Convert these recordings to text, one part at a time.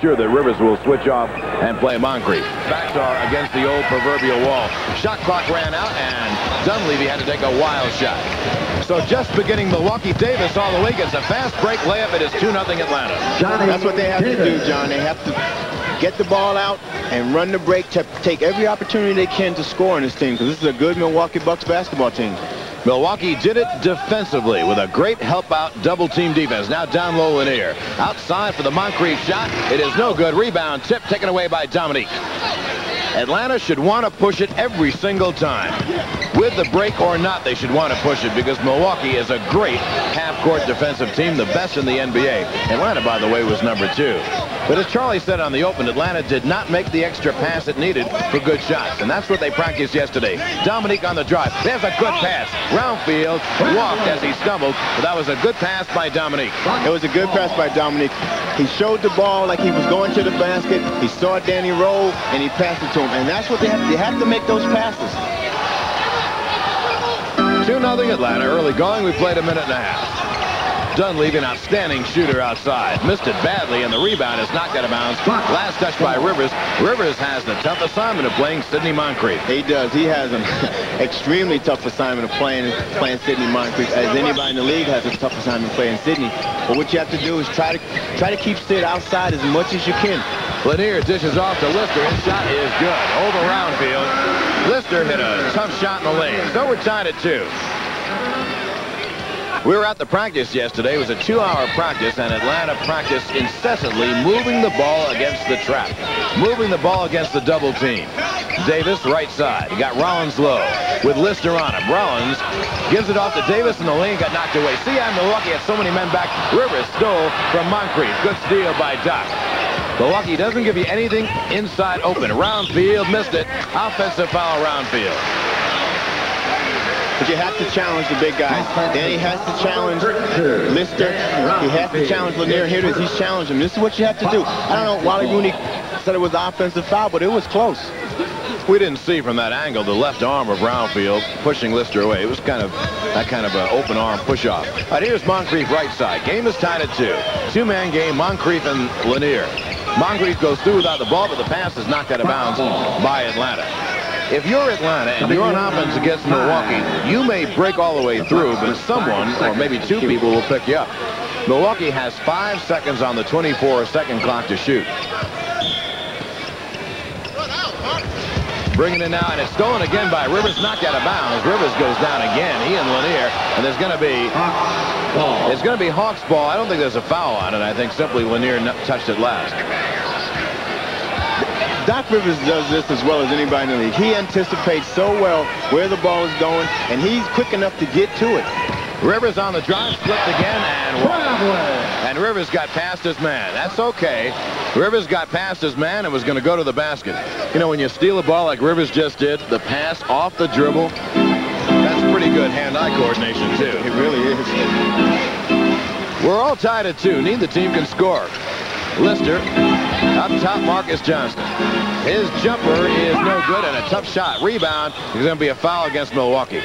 Sure that Rivers will switch off and play Moncrief. Backs are against the old proverbial wall. Shot clock ran out, and Dunleavy had to take a wild shot. So just beginning Milwaukee, Davis all the way gets a fast break layup. It is 2-0 Atlanta. That's what they have to do, John. They have to get the ball out and run the break to take every opportunity they can to score on this team, because this is a good Milwaukee Bucks basketball team. Milwaukee did it defensively with a great help-out double-team defense. Now down low Lanier. Outside for the Moncrief shot. It is no good. Rebound tip taken away by Dominique. Atlanta should want to push it every single time. With the break or not, they should want to push it, because Milwaukee is a great half-court defensive team, the best in the NBA. Atlanta, by the way, was number 2. But as Charlie said on the open, Atlanta did not make the extra pass it needed for good shots, and that's what they practiced yesterday. Dominique on the drive. There's a good pass. Roundfield walked as he stumbled, but that was a good pass by Dominique. It was a good pass by Dominique. He showed the ball like he was going to the basket. He saw Danny roll, and he passed it to him. And that's what they have to make those passes. 2-0 Atlanta. Early going. We played a minute and a half. Dunleavy, an outstanding shooter outside. Missed it badly, and the rebound is knocked out of bounds. Last touch by Rivers. Rivers has the tough assignment of playing Sidney Moncrief. He does. He has an extremely tough assignment of playing Sidney Moncrief, as anybody in the league has a tough assignment playing Sidney. But what you have to do is try to keep Sid outside as much as you can. Lanier dishes off to Lister. His shot is good. Over Roundfield. Lister hit a tough shot in the lane. So we're tied at 2. We were at the practice yesterday. It was a 2-hour practice, and Atlanta practiced incessantly moving the ball against the trap, moving the ball against the double team. Davis right side. He got Rollins low with Lister on him. Rollins gives it off to Davis, and the lane got knocked away. See, Milwaukee had so many men back. Rivers stole from Moncrief. Good steal by Doc. Milwaukee doesn't give you anything inside open. Roundfield missed it. Offensive foul, Roundfield. But you have to challenge the big guys. Danny has to challenge Lister. He has to challenge Lanier. Here it is. He's challenging him. This is what you have to do. I don't know. Wally Rooney said it was an offensive foul, but it was close. We didn't see from that angle the left arm of Roundfield pushing Lister away. It was kind of an open arm push off. All right, here's Moncrief right side. Game is tied at 2. Two-man game, Moncrief and Lanier. Moncrief goes through without the ball, but the pass is knocked out of bounds by Atlanta. If you're Atlanta and you're on offense against Milwaukee, you may break all the way through, but someone, or maybe 2 people, will pick you up. Milwaukee has 5 seconds on the 24-second clock to shoot. Bringing it now, and it's stolen again by Rivers, knocked out of bounds. Rivers goes down again, he and Lanier, and it's going to be Hawks ball. I don't think there's a foul on it. I think simply Lanier touched it last. Doc Rivers does this as well as anybody in the league. He anticipates so well where the ball is going, and he's quick enough to get to it. Rivers on the drive, flipped again, and Rivers got past his man. That's okay. Rivers got past his man and was going to go to the basket. You know, when you steal a ball like Rivers just did, the pass off the dribble, that's pretty good hand-eye coordination, too. It really is. We're all tied at 2. Neither team can score. Lister, up top, Marques Johnson. His jumper is no good, and a tough shot. Rebound is going to be a foul against Milwaukee.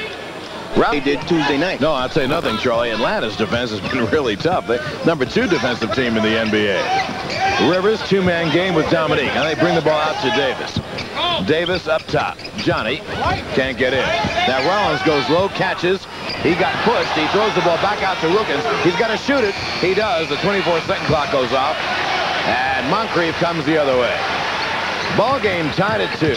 They did Tuesday night. No, I'd say nothing, Charlie. Atlanta's defense has been really tough. They're number 2 defensive team in the NBA. Rivers, 2-man game with Dominique. Now they bring the ball out to Davis. Davis up top. Johnny can't get in. Now Rollins goes low, catches. He got pushed. He throws the ball back out to Wilkins. He's got to shoot it. He does. The 24-second clock goes off. And Moncrief comes the other way. Ball game tied at 2.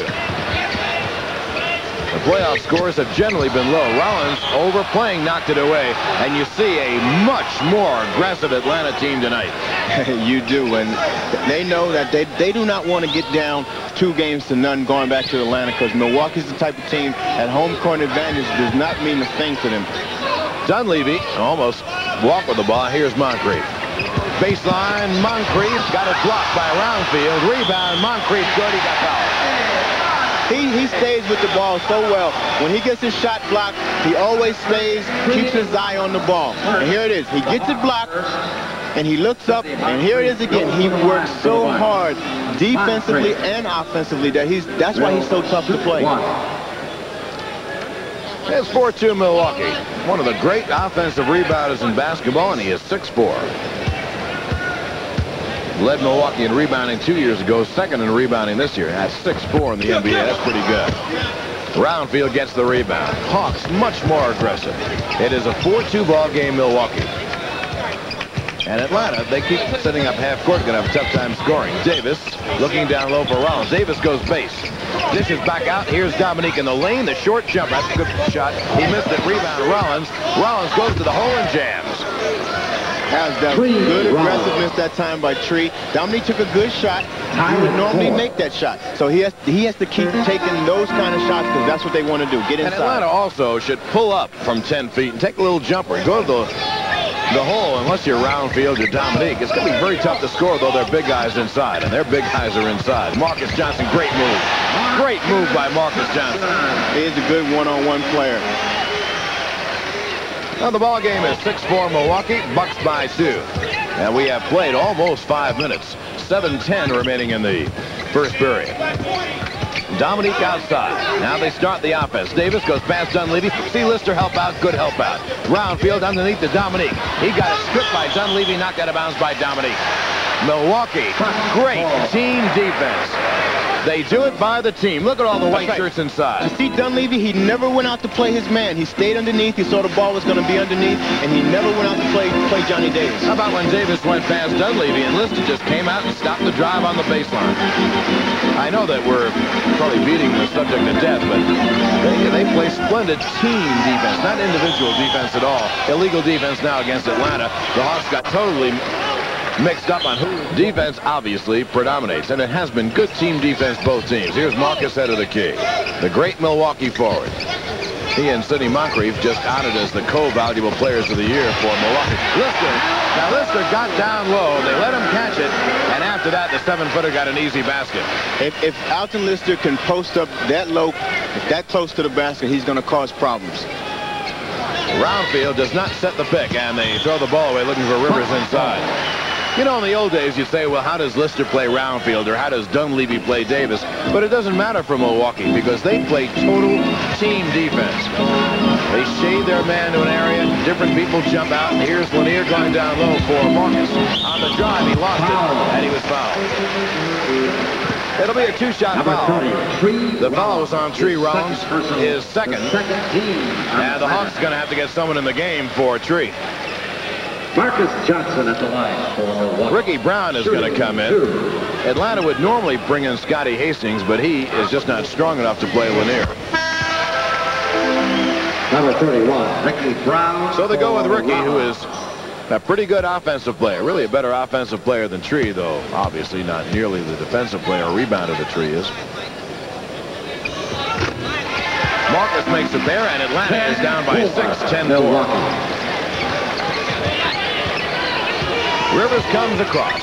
The playoff scores have generally been low. Rollins overplaying, knocked it away. And you see a much more aggressive Atlanta team tonight. You do, and they know that they do not want to get down 2-0 going back to Atlanta, because Milwaukee's the type of team that home court advantage does not mean a thing to them. Dunleavy almost walked with the ball. Here's Moncrief. Baseline, Moncrief got it blocked by Roundfield. Rebound, Moncrief good. He got fouled. He stays with the ball so well. When he gets his shot blocked, he always stays, keeps his eye on the ball. And here it is. He gets it blocked, and he looks up, and here it is again. He works so hard defensively and offensively that's why he's so tough to play. It's 4-2 Milwaukee. One of the great offensive rebounders in basketball, and he is 6'4". Led Milwaukee in rebounding 2 years ago, second in rebounding this year. That's 6'4" in the NBA. That's pretty good. Roundfield gets the rebound. Hawks much more aggressive. It is a 4-2 ball game, Milwaukee. And Atlanta, they keep setting up half court, going to have a tough time scoring. Davis looking down low for Rollins. Davis goes base. Dishes back out. Here's Dominique in the lane. The short jump. That's a good shot. He missed it. Rebound Rollins. Rollins goes to the hole and jams. That was good aggressiveness that time by Tree. Dominique took a good shot. He would normally make that shot. So he has to keep taking those kind of shots because that's what they want to do. Get inside. And Atlanta also should pull up from 10 feet and take a little jumper. Go to the hole, unless you're Roundfield or Dominique. It's going to be very tough to score, though they're big guys inside, and their big guys are inside. Marques Johnson, great move. Great move by Marques Johnson. He is a good one-on-one player. Now the ball game is 6-4 Milwaukee, Bucks by 2. And we have played almost 5 minutes. 7:10 remaining in the first period. Dominique outside. Now they start the offense. Davis goes past Dunleavy. See Lister help out. Good help out. Roundfield underneath to Dominique. He got it stripped by Dunleavy. Knocked out of bounds by Dominique. Milwaukee, great team defense. They do it by the team. Look at all the white shirts inside. You see Dunleavy, he never went out to play his man. He stayed underneath. He saw the ball was going to be underneath, and he never went out to play Johnny Davis. How about when Davis went past Dunleavy and Lister just came out and stopped the drive on the baseline? I know that we're probably beating the subject to death, but they play splendid team defense, not individual defense at all. Illegal defense now against Atlanta. The Hawks got totally mixed up on who defense obviously predominates, and it has been good team defense both teams. Here's Marques head of the key, the great Milwaukee forward. He and Sidney Moncrief just honored as the co-valuable players of the year for Milwaukee. Lister got down low. They let him catch it, and after that, the 7-footer got an easy basket. If Alton Lister can post up that low, that close to the basket, he's going to cause problems. Roundfield does not set the pick, and they throw the ball away looking for Rivers inside. You know, in the old days, you'd say, well, how does Lister play Roundfield, or how does Dunleavy play Davis? But it doesn't matter for Milwaukee because they play total team defense. They shade their man to an area. Different people jump out. And here's Lanier going down low for Marques. On the drive, he lost it, and he was fouled. It'll be a 2-shot foul. The foul was on Tree. Rollins is second. And the Hawks are going to have to get someone in the game for Tree. Marques Johnson at the line for Milwaukee. Ricky Brown is going to come in. Atlanta would normally bring in Scotty Hastings, but he is just not strong enough to play Lanier. Number 31, Ricky Brown. So they go with Ricky, who is a pretty good offensive player. Really a better offensive player than Tree, though obviously not nearly the defensive player or rebounder that Tree is. Marques makes it there, and Atlanta is down by 6, 10-4. Rivers comes across.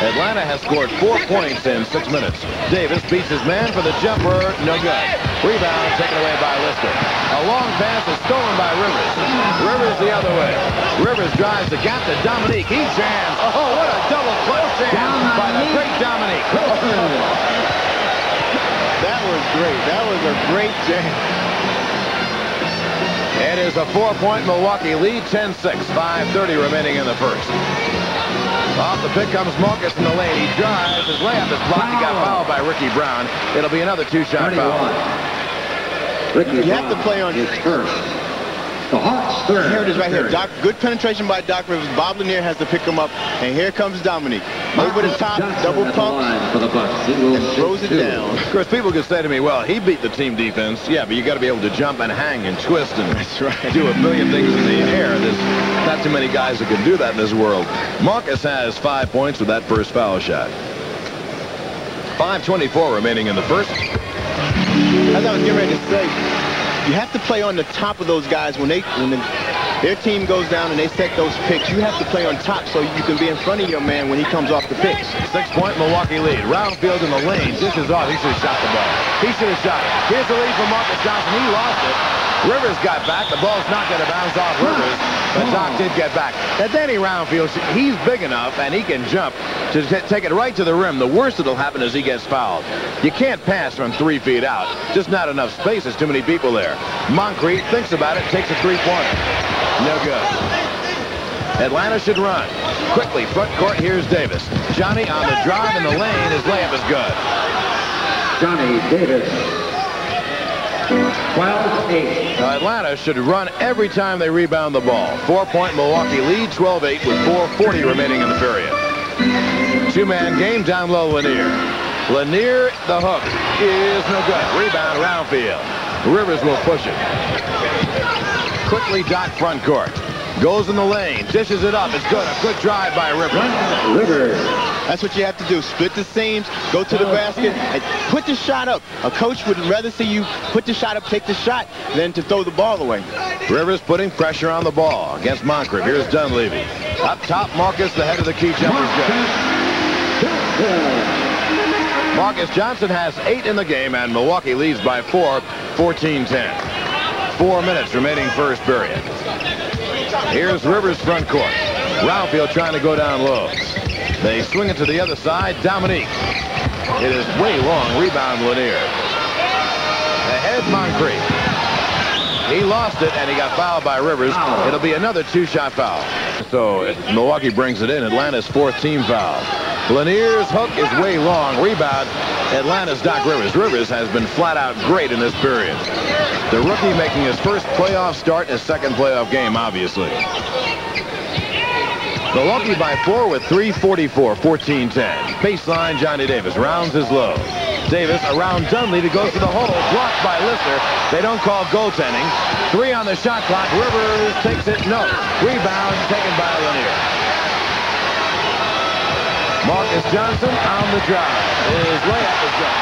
Atlanta has scored 4 points in 6 minutes. Davis beats his man for the jumper. No good. Rebound taken away by Lister. A long pass is stolen by Rivers. Rivers the other way. Rivers drives the gap to Dominique. He jams. Oh, what a double clutch jam by the great Dominique. That was great. That was a great jam. It is a 4-point Milwaukee lead, 10-6, 5:30 remaining in the first. Off the pick comes Marques in the lane. He drives. His layup is blocked. He got fouled by Ricky Brown. It'll be another 2-shot foul. You have to play on his first. The Hawks third. Here it is right here. Good penetration by Doc Rivers. Bob Lanier has to pick him up. And here comes Dominique. Over the top, double pump, and throws it down. Of course, people could say to me, well, he beat the team defense. Yeah, but you got to be able to jump and hang and twist and do a million things in the air. There's not too many guys that can do that in this world. Marques has 5 points with that first foul shot. 5:24 remaining in the first. As I was getting ready to say, you have to play on the top of those guys when their team goes down and they set those picks. You have to play on top so you can be in front of your man when he comes off the picks. 6-point Milwaukee lead. Roundfield in the lane. Dishes off. He should have shot the ball. He should have shot it. Here's the lead for Marques Johnson. He lost it. Rivers got back. The ball's knocked out of bounds off Rivers. But Doc did get back. And Danny Roundfield, he's big enough and he can jump to take it right to the rim. The worst that'll happen is he gets fouled. You can't pass from 3 feet out. Just not enough space. There's too many people there. Moncrief thinks about it, takes a 3-pointer. No good. Atlanta should run. Quickly, front court, here's Davis. Johnny on the drive in the lane. His layup is good. Johnny Davis. 12-8. Now Atlanta should run every time they rebound the ball. 4-point Milwaukee lead, 12-8 with 4:40 remaining in the period. Two-man game, down low Lanier. Lanier, the hook, is no good. Rebound, Roundfield. Rivers will push it. Quickly dot front court. Goes in the lane, dishes it up. It's good. A good drive by Rivers. That's what you have to do. Split the seams, go to the basket, and put the shot up. A coach would rather see you put the shot up, take the shot, than to throw the ball away. Rivers putting pressure on the ball against Moncrief. Here's Dunleavy. Up top, Marques, the head of the key jumper is good. Marques Johnson has 8 in the game, and Milwaukee leads by 4, 14-10. 4 minutes remaining first period. Here's Rivers front court. Roundfield trying to go down low. They swing it to the other side. Dominique. It is way long. Rebound Lanier. Ahead Moncrief. He lost it and he got fouled by Rivers. It'll be another 2-shot foul. So Milwaukee brings it in. Atlanta's 4th team foul. Lanier's hook is way long. Rebound. Atlanta's Doc Rivers. Rivers has been flat out great in this period. The rookie making his first playoff start, his second playoff game, obviously. Milwaukee by 4 with 3:44, 14-10. Baseline, Johnny Davis rounds his low. Davis around Dunleavy, goes to the hole, blocked by Lister. They don't call goaltending. 3 on the shot clock. Rivers takes it, no. Rebound taken by Lanier. Marques Johnson on the drive. His layup is good.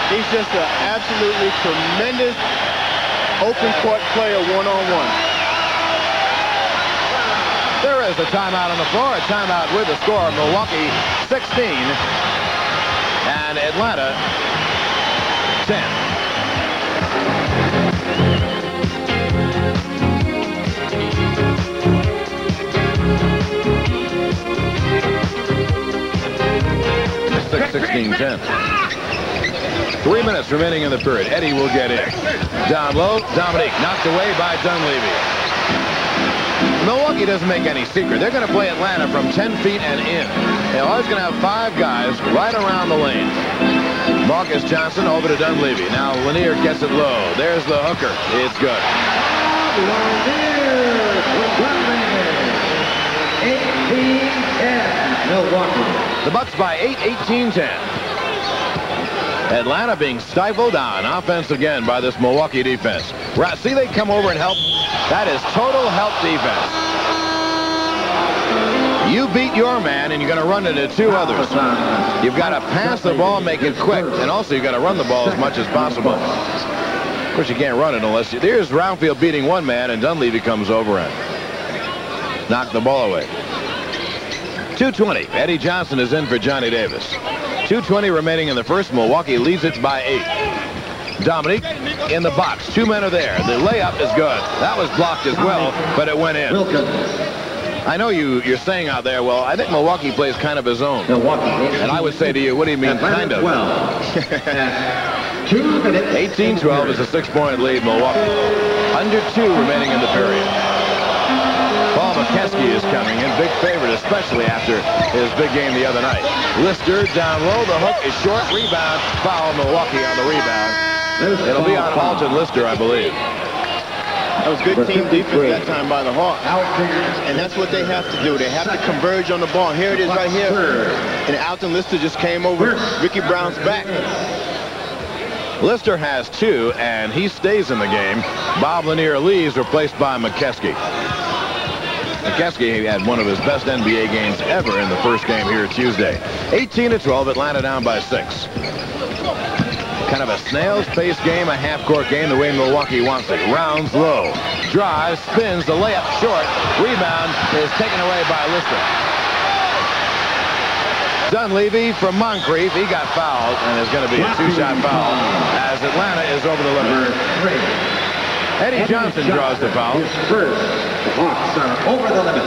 He's just an absolutely tremendous open court player one-on-one. There is a timeout on the floor. A timeout with the score. Milwaukee 16 and Atlanta 10. It's 16-10. 3 minutes remaining in the period. Eddie will get in. Down low, Dominique knocked away by Dunleavy. Milwaukee doesn't make any secret. They're going to play Atlanta from 10 feet and in. They're always going to have 5 guys right around the lane. Marques Johnson over to Dunleavy. Now Lanier gets it low. There's the hooker. It's good. Lanier. 18-10 Milwaukee. The Bucks by 8, 18-10. Atlanta being stifled on offense again by this Milwaukee defense. See, they come over and help. That is total help defense. You beat your man, and you're going to run into 2 others. You've got to pass the ball, make it quick, and also you've got to run the ball as much as possible. Of course, you can't run it unless you... There's Roundfield beating one man, and Dunleavy comes over and knocks the ball away. 2:20. Eddie Johnson is in for Johnny Davis. 2:20 remaining in the first. Milwaukee leads it by 8. Dominique in the box. 2 men are there. The layup is good. That was blocked as well, but it went in. Wilkins. I know you're saying out there, well, I think Milwaukee plays kind of his own. Milwaukee. And I would say to you, what do you mean kind of? 2 minutes. 18-12 is a 6-point lead, Milwaukee. Under 2 remaining in the period. Mokeski is coming in, big favorite, especially after his big game the other night. Lister down low, the hook is short, rebound, foul Milwaukee on the rebound. It'll be on Alton Lister, I believe. That was good team defense that time by the Hawks. And that's what they have to do. They have to converge on the ball. Here it is right here. And Alton Lister just came over Ricky Brown's back. Lister has 2, and he stays in the game. Bob Lanier leaves, replaced by Mokeski. Mokeski had one of his best NBA games ever in the first game here Tuesday. 18-12, Atlanta down by 6. Kind of a snail's pace game, a half-court game, the way Milwaukee wants it. Rounds low, drives, spins, the layup short. Rebound is taken away by Lister. Dunleavy from Moncrief, he got fouled, and there's going to be a 2-shot foul as Atlanta is over the limit. Eddie Johnson draws the foul. His first. The Hawks are over the limit.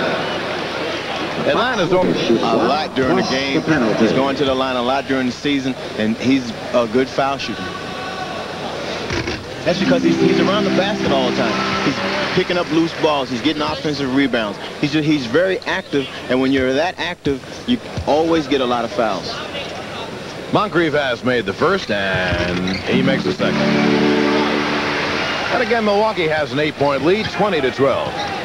Atlanta's over a lot during the game. He's going to the line a lot during the season, and he's a good foul shooter. That's because he's around the basket all the time. picking up loose balls. He's getting offensive rebounds. He's very active, and when you're that active, you always get a lot of fouls. Moncrief has made the first, and he makes the second. And again, Milwaukee has an 8-point lead, 20-12.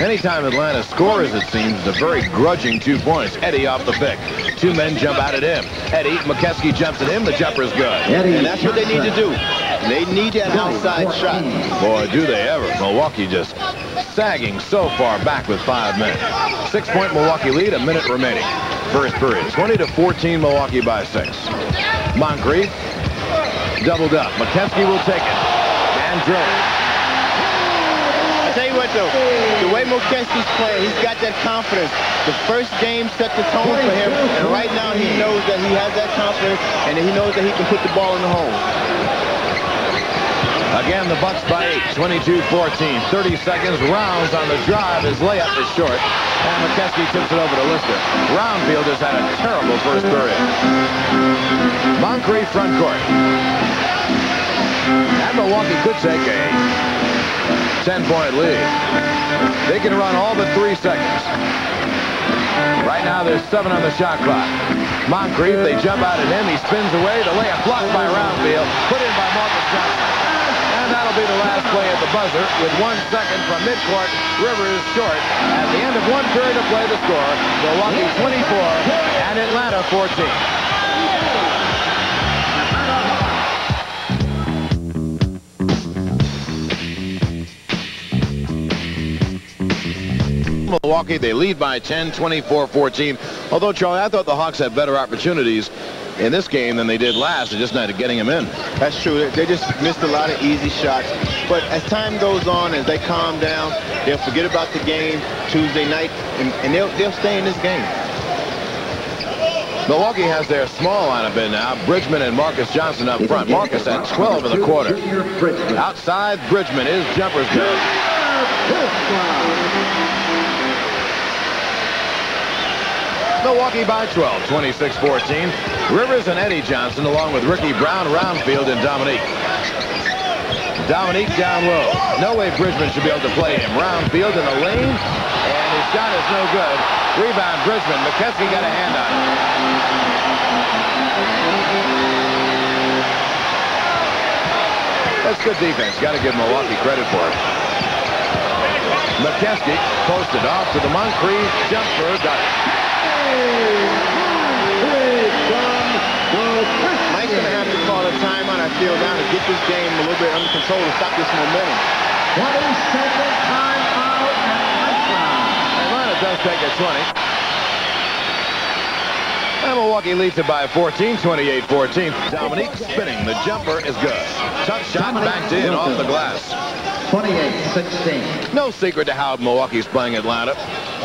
Anytime Atlanta scores, it seems, a very grudging 2 points. Eddie off the pick. 2 men jump out at him. Eddie, Mokeski jumps at him. The jumper is good. And that's what they need to do. They need that outside shot. Boy, do they ever. Milwaukee just sagging so far back with 5 minutes. 6-point Milwaukee lead, a minute remaining. First period. 20-14, Milwaukee by 6. Moncrief doubled up. Mokeski will take it. And drill it. Tell you what, though, the way Mokeski's playing, he's got that confidence. The first game set the tone for him, and right now he knows that he has that confidence, and he knows that he can put the ball in the hole. Again, the Bucks by 8, 22-14, 30 seconds. Rounds on the drive. His layup is short, and Mokeski tips it over to Lister. Roundfield has had a terrible first period. Moncrief front court. And Milwaukee could take a 10-point lead. They can run all but 3 seconds. Right now there's 7 on the shot clock. Moncrief, they jump out at him. He spins away. The layup blocked by Roundfield. Put in by Marques Johnson. And that'll be the last play at the buzzer with 1 second from midcourt. Rivers short. At the end of 1 period of play, the score, Milwaukee 24 and Atlanta 14. Milwaukee, they lead by 10, 24-14. Although, Charlie, I thought the Hawks had better opportunities in this game than they did last. They're just not getting them in. That's true. They just missed a lot of easy shots. But as time goes on, as they calm down, they'll forget about the game Tuesday night, and they'll stay in this game. Milwaukee has their small lineup in now. Bridgeman and Marques Johnson up front. Marques at 12 in the quarter. Outside, Bridgeman. His jumper's good. Milwaukee by 12, 26-14. Rivers and Eddie Johnson along with Ricky Brown, Roundfield, and Dominique. Dominique down low. No way Bridgeman should be able to play him. Roundfield in the lane, and his shot is no good. Rebound, Bridgeman. Mokeski got a hand on it. That's good defense. Got to give Milwaukee credit for it. Mokeski posted off to the Moncrief jumper. Got it. Mike's going to have to call a timeout, I feel, now to get this game a little bit under control to stop this momentum. 20-second timeout at Atlanta does take a 20. And Milwaukee leads it by 14, 28-14. Dominique spinning. The jumper is good. Tough shot backed in off the glass. 28-16. No secret to how Milwaukee's playing Atlanta.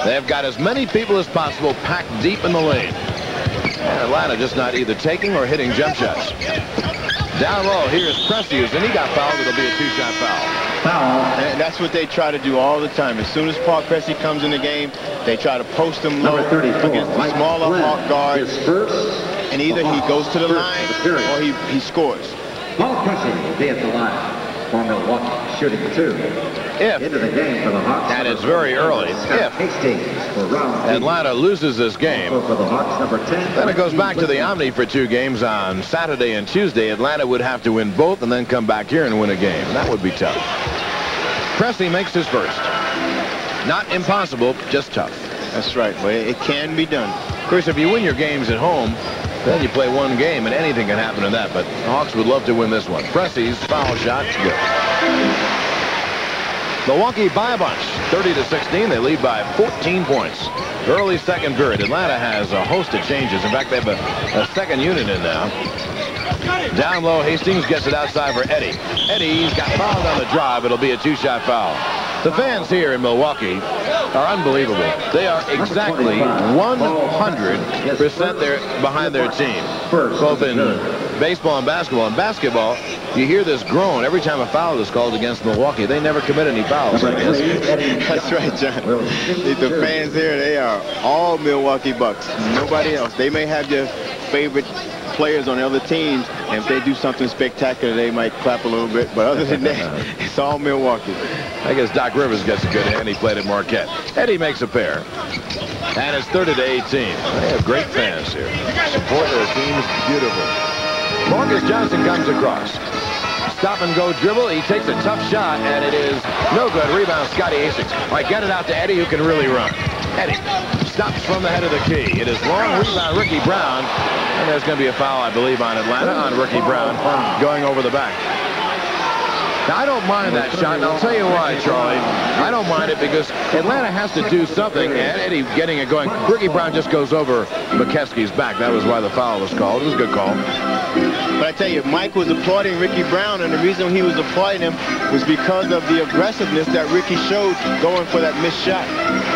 They've got as many people as possible packed deep in the lane. And Atlanta just not either taking or hitting jump shots. Down low, here's Precious, and he got fouled. It'll be a 2-shot foul. And that's what they try to do all the time. As soon as Paul Pressey comes in the game, they try to post him low against the smaller Hawk guards. And either he goes to the line or he scores. Paul Pressey will be at the line for Milwaukee, shooting 2. If, into the game for the Hawks, and it's very early, if Atlanta loses this game, for the Hawks, number 10, then it goes back to the Omni for 2 games on Saturday and Tuesday. Atlanta would have to win both and then come back here and win a game. That would be tough. Pressey makes his first. Not impossible, just tough. That's right, but it can be done. Of course, if you win your games at home, then you play 1 game and anything can happen in that. But the Hawks would love to win this one. Pressey's foul shot, good. Milwaukee by a bunch, 30-16. They lead by 14 points. Early second period. Atlanta has a host of changes. In fact, they have a second unit in now. Down low, Hastings gets it outside for Eddie. Eddie's got fouled on the drive. It'll be a 2-shot foul. The fans here in Milwaukee are unbelievable. They are exactly 100% behind their team, both in baseball and basketball. In basketball, you hear this groan every time a foul is called against Milwaukee. They never commit any fouls, I guess. That's right, John. The fans here, they are all Milwaukee Bucks. Nobody else. They may have their favorite players on the other teams, and if they do something spectacular, they might clap a little bit. But other than that, it's all Milwaukee. I guess Doc Rivers gets a good hand. He played at Marquette. Eddie makes a pair. And it's 30-18. They have great fans here. Support their teams beautiful. Marques Johnson comes across. Stop and go dribble. He takes a tough shot, and it is no good. Rebound, Scotty Hastings. All right, get it out to Eddie, who can really run. Eddie stops from the head of the key. It is long rebound, Ricky Brown. And there's going to be a foul, I believe, on Atlanta, on Ricky Brown going over the back. Now, I don't mind that shot, and I'll tell you why, Charlie. I don't mind it because Atlanta has to do something, and Eddie getting it going. Ricky Brown just goes over Mokeski's back. That was why the foul was called. It was a good call. But I tell you, Mike was applauding Ricky Brown, and the reason he was applauding him was because of the aggressiveness that Ricky showed going for that missed shot.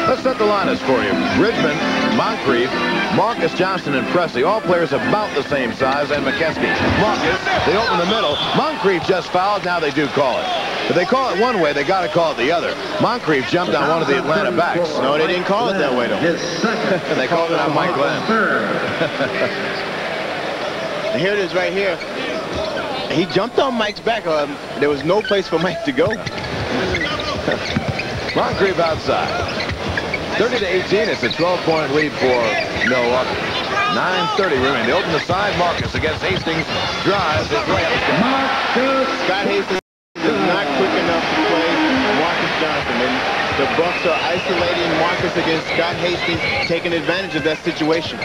Let's set the lineups for you. Bridgeman, Moncrief, Marques Johnson, and Presley, all players about the same size, and Mokeski. Marques, they open the middle. Moncrief just fouled. Now they do call it. If they call it one way, they got to call it the other. Moncrief jumped on one of the Atlanta backs. No, they didn't call it that way, though. And they called it on Mike Glenn. And here it is right here. He jumped on Mike's back. There was no place for Mike to go. Moncrief outside. 30-18. It's a 12-point lead for Milwaukee. 9:30 remaining. They open the side. Marques against Hastings. Drives his way up. Scott Hastings is not quick enough to play Marques Johnson. And the Bucks are isolating Marques against Scott Hastings, taking advantage of that situation.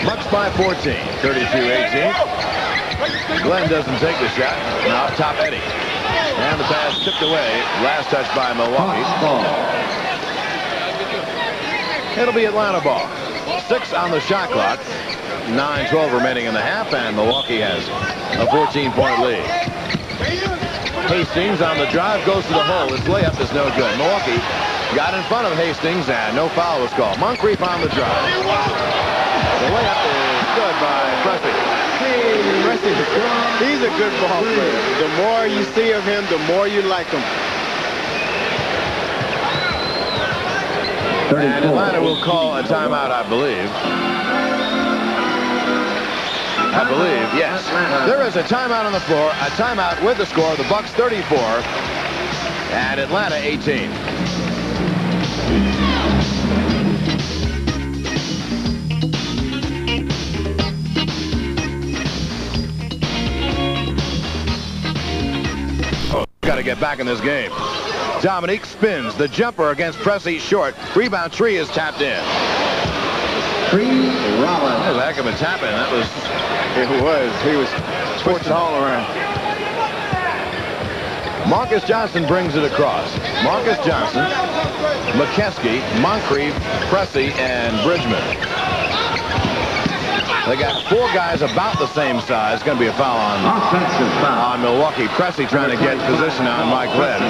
Bucks by 14. 32-18. Glenn doesn't take the shot. Now up top Eddie. And the pass tipped away. Last touch by Milwaukee. It'll be Atlanta ball. 6 on the shot clock. 9:12 remaining in the half, and Milwaukee has a 14-point lead. Hastings on the drive goes to the hole. His layup is no good. Milwaukee got in front of Hastings, and no foul was called. Moncrief on the drive. The layup is good by Presley. He's a good ball player. The more you see of him, the more you like him. And Atlanta will call a timeout, I believe. Yes. There is a timeout on the floor. A timeout with the score. The Bucks 34 and Atlanta 18. Got to get back in this game. Dominique spins. The jumper against Presley short. Rebound tree is tapped in. Rollins. That was a heck of a tap in. That was. It was. He was twisting all around. Marques Johnson brings it across. Marques Johnson, Mokeski, Moncrief, Presley, and Bridgeman. They got 4 guys about the same size. It's going to be a foul on Milwaukee. Presley trying to get position on Mike Glenn.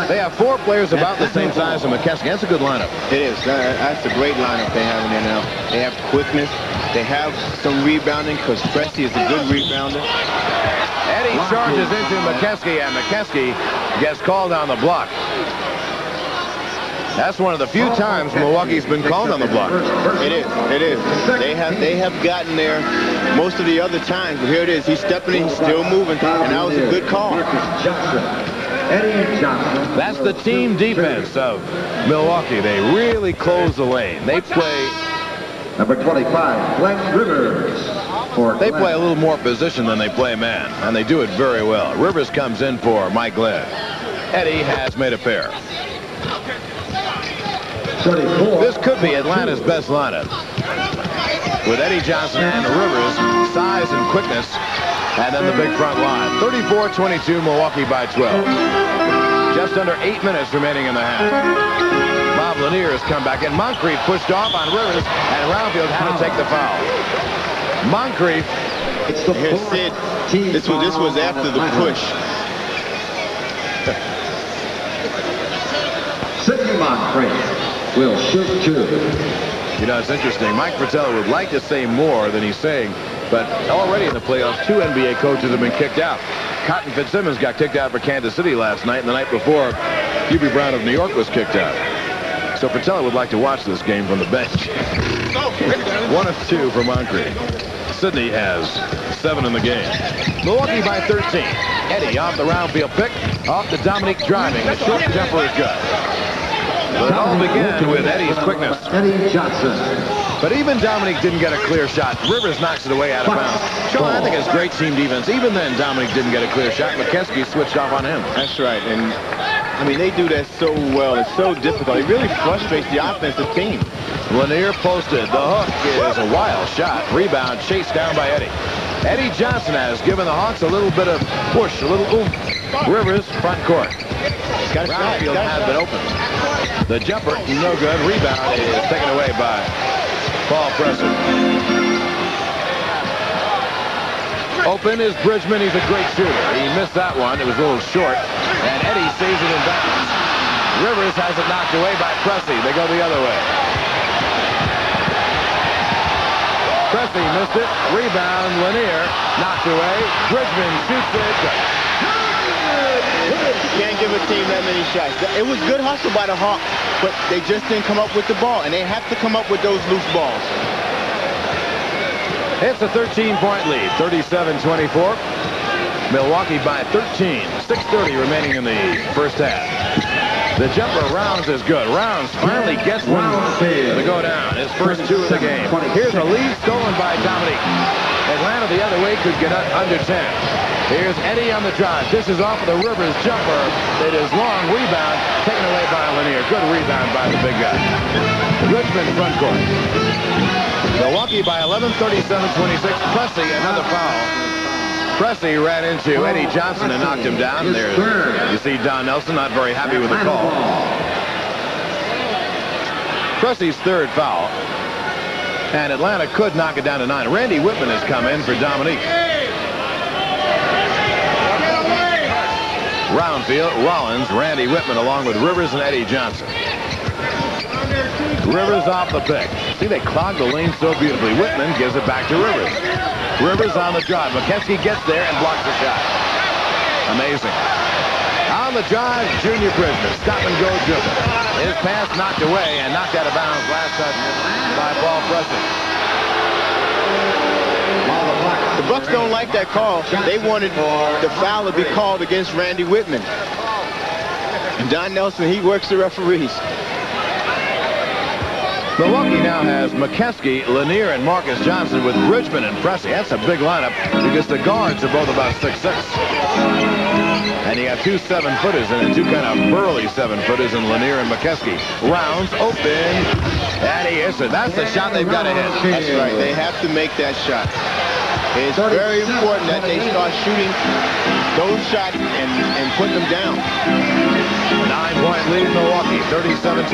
They have 4 players about the same size as Mokeski. That's a good lineup. It is. That's a great lineup they have in there now. They have quickness. They have some rebounding because Presley is a good rebounder. Eddie charges into Mokeski, and Mokeski gets called on the block. That's one of the few times Milwaukee's been called on the block. It is. It is. They have gotten there most of the other times, but here it is. He's stepping in, he's still moving, and that was a good call. That's the team defense of Milwaukee. They really close the lane. They play. Number 25, Glenn Rivers. They play a little more position than they play man, and they do it very well. Rivers comes in for Mike Glenn. Eddie has made a pair. 34. This could be Atlanta's best lineup. With Eddie Johnson and Rivers, size and quickness, and then the big front line. 34-22, Milwaukee by 12. Just under 8 minutes remaining in the half. Bob Lanier has come back in. Moncrief pushed off on Rivers, and Roundfield had to take the foul. Moncrief. Here's Sid. This was after the push. Sidney Moncrief will shoot 2. You know, it's interesting. Mike Fratello would like to say more than he's saying, but already in the playoffs, 2 NBA coaches have been kicked out. Cotton Fitzsimmons got kicked out for Kansas City last night, and the night before, Hubie Brown of New York was kicked out. So Patella would like to watch this game from the bench. 1 of 2 for Moncrief. Sidney has 7 in the game. Milwaukee by 13. Eddie off the Roundfield pick. Off to Dominique driving. The short jumper is good. But it all began with Eddie's quickness. Eddie Johnson. But even Dominique didn't get a clear shot. Rivers knocks it away out of bounds. Sean, I think it's great team defense. Even then, Dominique didn't get a clear shot. Mokeski switched off on him. That's right. And, I mean, they do that so well. It's so difficult. It really frustrates the offensive team. Lanier posted. The hook is a wild shot. Rebound chased down by Eddie. Eddie Johnson has given the Hawks a little bit of push, a little oomph. Rivers, front court. Roundfield has been open. The jumper, no good. Rebound is taken away by Paul Presser. Open is Bridgeman. He's a great shooter. He missed that one. It was a little short. And Eddie saves it in bounds. Rivers has it knocked away by Pressey. They go the other way. Pressey missed it. Rebound, Lanier knocked away. Bridgeman shoots it. You can't give a team that many shots. It was good hustle by the Hawks, but they just didn't come up with the ball, and they have to come up with those loose balls. It's a 13-point lead, 37-24. Milwaukee by 13. 6:30 remaining in the first half. The jumper, Rounds, is good. Rounds finally gets one to go down. His first 2 of the game. Here's a lead stolen by Dominique. Atlanta the other way could get under 10. Here's Eddie on the drive. This is off of the Rivers jumper. It is long. Rebound taken away by Lanier. Good rebound by the big guy. Bridgeman front court. Milwaukee by 11, 37-26. Pressey, another foul. Pressey ran into Eddie Johnson and knocked him down. There, you see Don Nelson not very happy with the call. Pressey's 3rd foul. And Atlanta could knock it down to 9. Randy Whitman has come in for Dominique. Roundfield, Rollins, Randy Whitman along with Rivers and Eddie Johnson. Rivers off the pick. See, they clogged the lane so beautifully. Whitman gives it back to Rivers. Rivers on the drive. Mokeski gets there and blocks the shot. Amazing. On the drive, Junior Bridgeman. Stop and go dribble. His pass knocked away and knocked out of bounds last touch by Paul Presser. The Bucks don't like that call. They wanted the foul to be called against Randy Whitman. And Don Nelson, he works the referees. Milwaukee now has Mokeski, Lanier, and Marques Johnson with Bridgeman and Pressey. That's a big lineup because the guards are both about 6'6". And you got 2 7-footers and 2 kind of burly 7-footers in Lanier and Mokeski. Rounds open, and he hits it. That's the shot they've got to hit. That's right. They have to make that shot. It's very important that they start shooting those shots and put them down. 9-point lead Milwaukee, 37-28.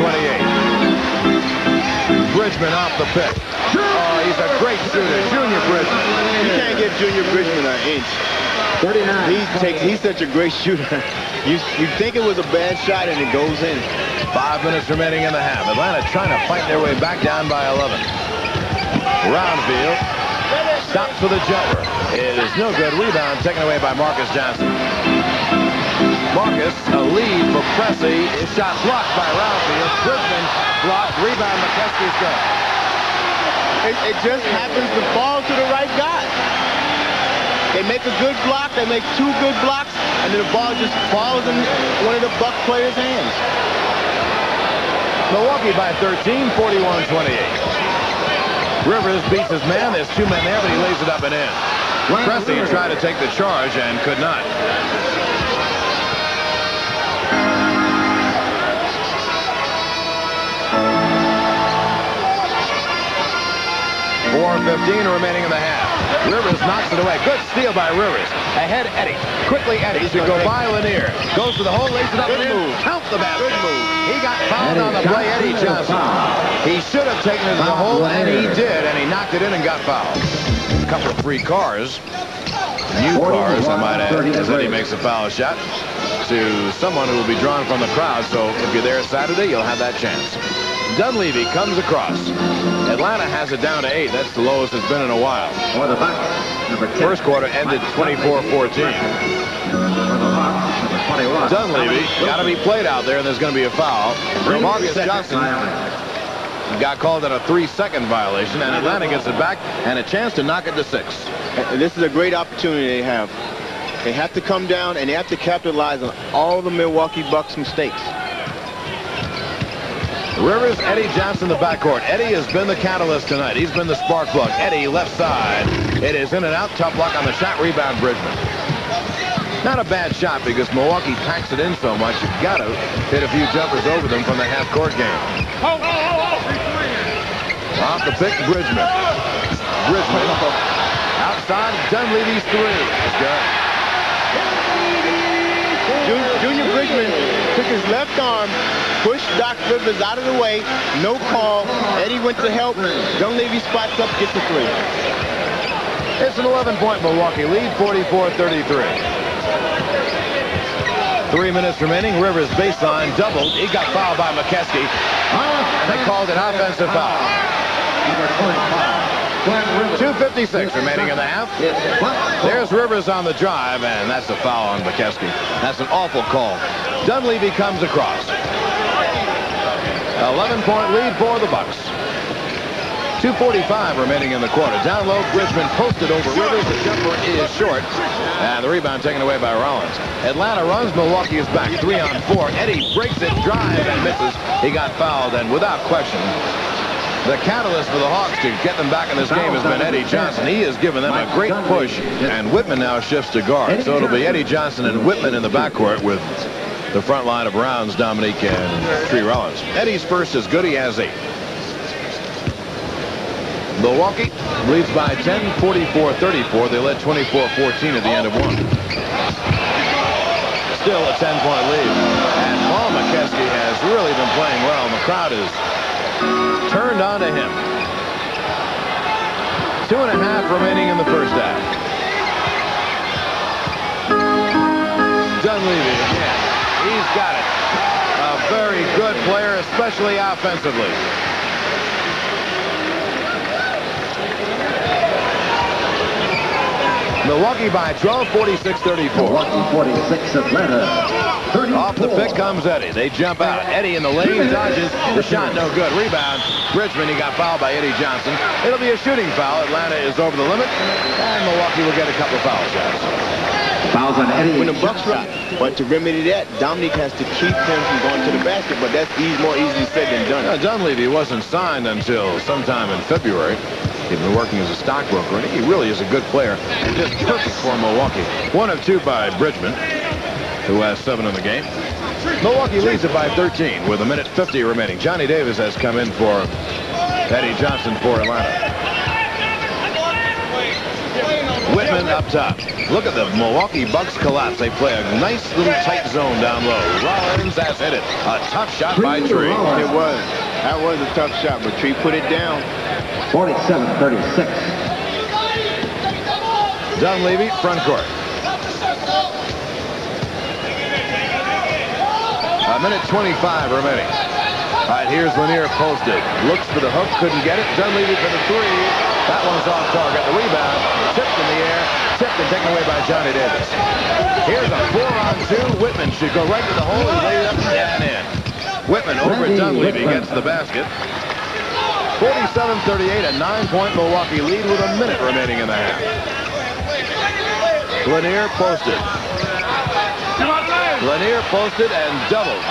Bridgeman off the pick. Oh, he's a great shooter. Junior Bridgeman. You can't give Junior Bridgeman an inch. 39. He's such a great shooter. You think it was a bad shot and it goes in. 5 minutes remaining in the half. Atlanta trying to fight their way back down by 11. Roundfield stops for the jumper. It is no good. Rebound taken away by Marques Johnson. Marques, a lead for Pressey. His shot blocked by Roundfield. Bridgeman blocked. Rebound. Mokeski's good. It just happens to fall to the right guy. They make a good block. They make 2 good blocks, and then the ball just falls in one of the Buck players' hands. Milwaukee by 13, 41-28. Rivers beats his man. There's 2 men there, but he lays it up and in. Pressey tried to take the charge and could not. 4:15 remaining in the half. Rivers knocks it away. Good steal by Rivers. Ahead, Eddie. Quickly, Eddie to go by Lanier. Goes to the hole, lays it up and in. Count the basket. Good move. He got fouled on the play, Eddie Johnson. He should have taken it to the hole, and he did, and he knocked it in and got fouled. A couple of free cars. New cars, I might add, as Eddie makes a foul shot to someone who will be drawn from the crowd. So if you're there Saturday, you'll have that chance. Dunleavy comes across. Atlanta has it down to 8. That's the lowest it's been in a while. For the Bucks, number 10. First quarter ended 24-14. For the Hawks, number Dunleavy got to be played out there, and there's going to be a foul. Marques Johnson got called on a 3-second violation, and Atlanta gets it back and a chance to knock it to 6. This is a great opportunity they have. They have to come down and they have to capitalize on all the Milwaukee Bucks mistakes. Rivers, Eddie Johnson, the backcourt. Eddie has been the catalyst tonight. He's been the spark plug. Eddie, left side. It is in and out. Tough block on the shot. Rebound, Bridgeman. Not a bad shot because Milwaukee packs it in so much. You've got to hit a few jumpers over them from the half-court game. Off the pick, Bridgeman. Bridgeman. Outside, Dunleavy's 3. It's good. Junior Bridgeman took his left arm, pushed Doc Rivers out of the way, no call. Eddie went to help. Dunleavy spots up, gets the 3. It's an 11-point Milwaukee lead, 44-33. 3 minutes remaining. Rivers baseline doubled. He got fouled by Mokeski. They called an offensive foul. 2:56 remaining in the half. There's Rivers on the drive, and that's a foul on Mokeski. That's an awful call. Dunleavy comes across. 11-point lead for the Bucks. 2:45 remaining in the quarter. Down low, Bridgeman posted over Rivers. The jumper is short, and the rebound taken away by Rollins. Atlanta runs. Milwaukee is back. 3-on-4. Eddie breaks it, drive, and misses. He got fouled, and without question, the catalyst for the Hawks to get them back in this game has been Eddie Johnson. He has given them a great push, and Whitman now shifts to guard. So it'll be Eddie Johnson and Whitman in the backcourt with the front line of Rounds, Dominique, and Tree Rollins. Eddie's first is good. He has 8. Milwaukee leads by 10, 44-34. They led 24-14 at the end of 1. Still a 10-point lead. And Paul Mokeski has really been playing well, and the crowd is turned on to him. 2.5 remaining in the first half. Dunleavy again. He's got it. A very good player, especially offensively. Milwaukee by 12, 46-34. Milwaukee 46, Atlanta 34. Off the pick comes Eddie. They jump out. Eddie in the lane dodges. The shot no good. Rebound. Bridgeman, he got fouled by Eddie Johnson. It'll be a shooting foul. Atlanta is over the limit, and Milwaukee will get a couple of foul shots. Fouls on Eddie. When the Bucks run, but to remedy that, Dominique has to keep him from going to the basket, but that's more easily said than done. Dunleavy wasn't signed until sometime in February. He'd been working as a stockbroker, and he really is a good player and just perfect for Milwaukee. 1 of 2 by Bridgeman, who has 7 in the game. Milwaukee leads it by 13 with 1:50 remaining. Johnny Davis has come in for Eddie Johnson for Atlanta. Whitman up top. Look at the Milwaukee Bucks collapse. They play a nice little tight zone down low. Rollins has hit it. A tough shot by Tree. It was. That was a tough shot, but Tree put it down. 47-36. Dunleavy, front court. 1:25 remaining. All right, here's Lanier posted. Looks for the hook, couldn't get it. Dunleavy for the 3. That one's off target. The rebound, tipped in the air, tipped and taken away by Johnny Davis. Here's a 4-on-2. Whitman should go right to the hole. He laid it up and in. Whitman over at Dunleavy gets the basket. 47-38, a 9-point Milwaukee lead with 1 minute remaining in the half. Lanier posted. Lanier posted and doubled.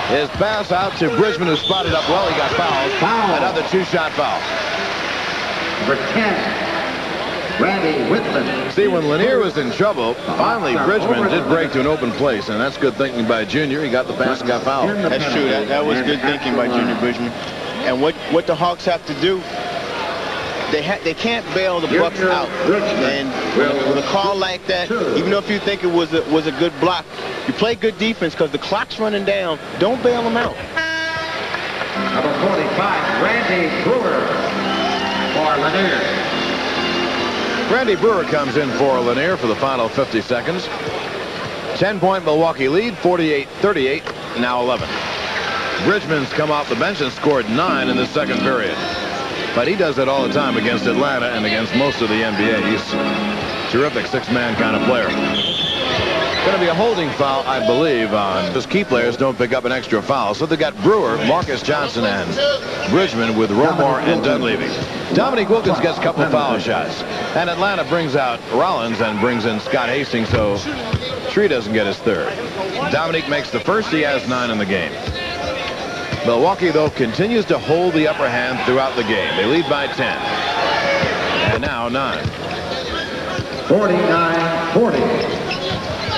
His pass out to Bridgeman, who spotted up well. He got fouled. Another 2-shot foul. Number 10, Randy Whitman. See, when Lanier was in trouble, finally Bridgeman did break to an open place, and that's good thinking by Junior. He got the pass and got fouled. That's true. That was good thinking by Junior Bridgeman. And what the Hawks have to do, they can't bail the Bucks out. And with a call like that, even though if you think it was a good block, you play good defense because the clock's running down. Don't bail them out. Number 45, Randy Brewer for Lanier. Randy Brewer comes in for Lanier for the final 50 seconds. 10-point Milwaukee lead, 48-38, now 11. Bridgeman's come off the bench and scored 9 in the second period. But he does it all the time against Atlanta and against most of the NBA. He's a terrific 6-man kind of player. Going to be a holding foul, I believe, on because key players don't pick up an extra foul. So they got Brewer, Marques Johnson, and Bridgeman with Romar and Dunleavy. Dominique Wilkins gets a couple of foul shots. And Atlanta brings out Rollins and brings in Scott Hastings, so Tree doesn't get his third. Dominique makes the first. He has 9 in the game. Milwaukee, though, continues to hold the upper hand throughout the game. They lead by 10. And now 9. 49-40.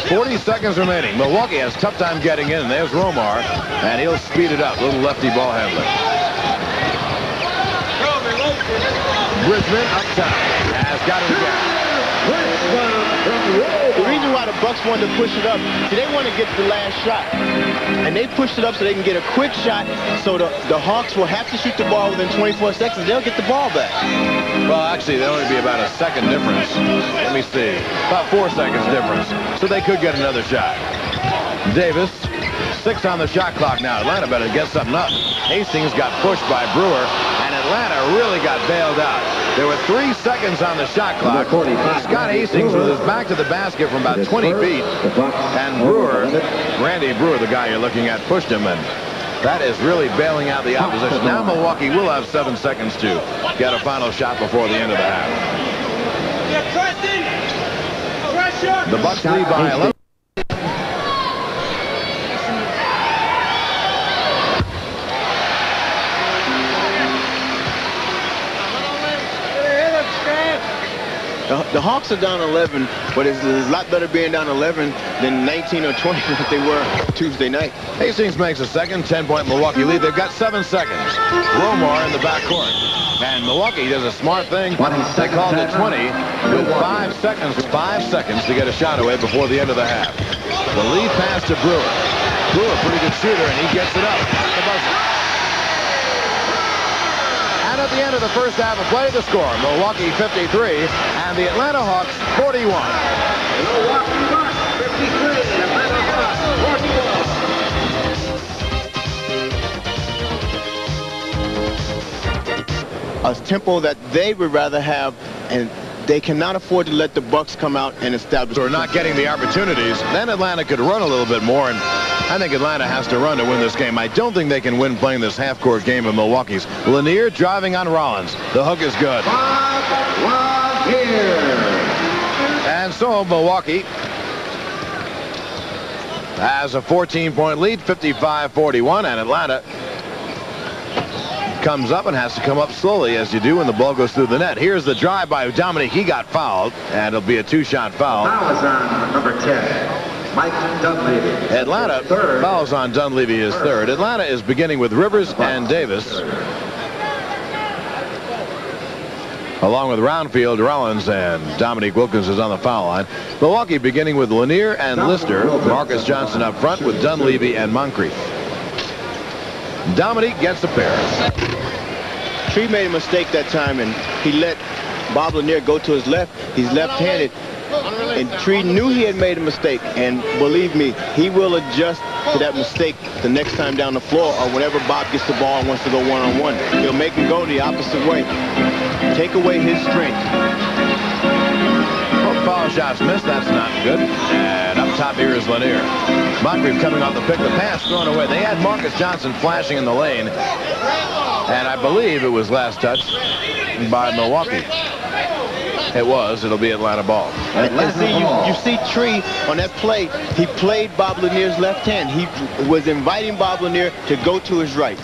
40 seconds remaining. Milwaukee has a tough time getting in. There's Romar, and he'll speed it up. Little lefty ball handler. Bridgeman up top. Has got it again. The reason why the Bucks wanted to push it up, see, they want to get the last shot. And they pushed it up so they can get a quick shot, so the Hawks will have to shoot the ball within 24 seconds. They'll get the ball back. Well, actually, there'll only be about a second difference. Let me see. About 4 seconds difference. So they could get another shot. Davis, 6 on the shot clock now. Atlanta better get something up. Hastings got pushed by Brewer, and Atlanta really got bailed out. There were 3 seconds on the shot clock. Scott Hastings with his back to the basket from about 20 feet. And Brewer, Randy Brewer, the guy you're looking at, pushed him, and that is really bailing out the opposition. Now Milwaukee will have 7 seconds to get a final shot before the end of the half. The Bucks lead by 11. The Hawks are down 11, but it's a lot better being down 11 than 19 or 20 that they were Tuesday night. Hastings makes a second 10-point Milwaukee lead. They've got 7 seconds. Romar in the backcourt. And Milwaukee does a smart thing. They called it 20 with 5 seconds. 5 seconds to get a shot away before the end of the half. The lead pass to Brewer. Brewer, pretty good shooter, and he gets it up. The buzzer. And at the end of the first half of play, the score, Milwaukee 53 and the Atlanta Hawks 41. Milwaukee Bucks 53, Atlanta Hawks 41. A tempo that they would rather have, and they cannot afford to let the Bucks come out and establish. We're not getting the opportunities. Then Atlanta could run a little bit more, and I think Atlanta has to run to win this game. I don't think they can win playing this half-court game of Milwaukee's. Lanier driving on Rollins. The hook is good. And so Milwaukee has a 14-point lead, 55-41, and Atlanta comes up and has to come up slowly, as you do when the ball goes through the net. Here's the drive by Dominique. He got fouled, and it'll be a 2-shot foul. Foul is on number 10, Mike Dunleavy. Atlanta fouls on Dunleavy, his third. Atlanta is beginning with Rivers and Davis, along with Roundfield, Rollins, and Dominique Wilkins is on the foul line. Milwaukee beginning with Lanier and Lister. Marques Johnson up front with Dunleavy and Moncrief. Dominique gets a pair. Tree made a mistake that time, and he let Bob Lanier go to his left. He's left-handed, and Tree knew he had made a mistake, and believe me, he will adjust to that mistake the next time down the floor, or whenever Bob gets the ball and wants to go one-on-one. He'll make him go the opposite way. Take away his strength. Both foul shots missed. That's not good. And up top here is Lanier. Moncrief coming off the pick. The pass thrown away. They had Marques Johnson flashing in the lane. And I believe it was last touch by Milwaukee. It was. It'll be Atlanta ball. And you see Tree on that play. He played Bob Lanier's left hand. He was inviting Bob Lanier to go to his right.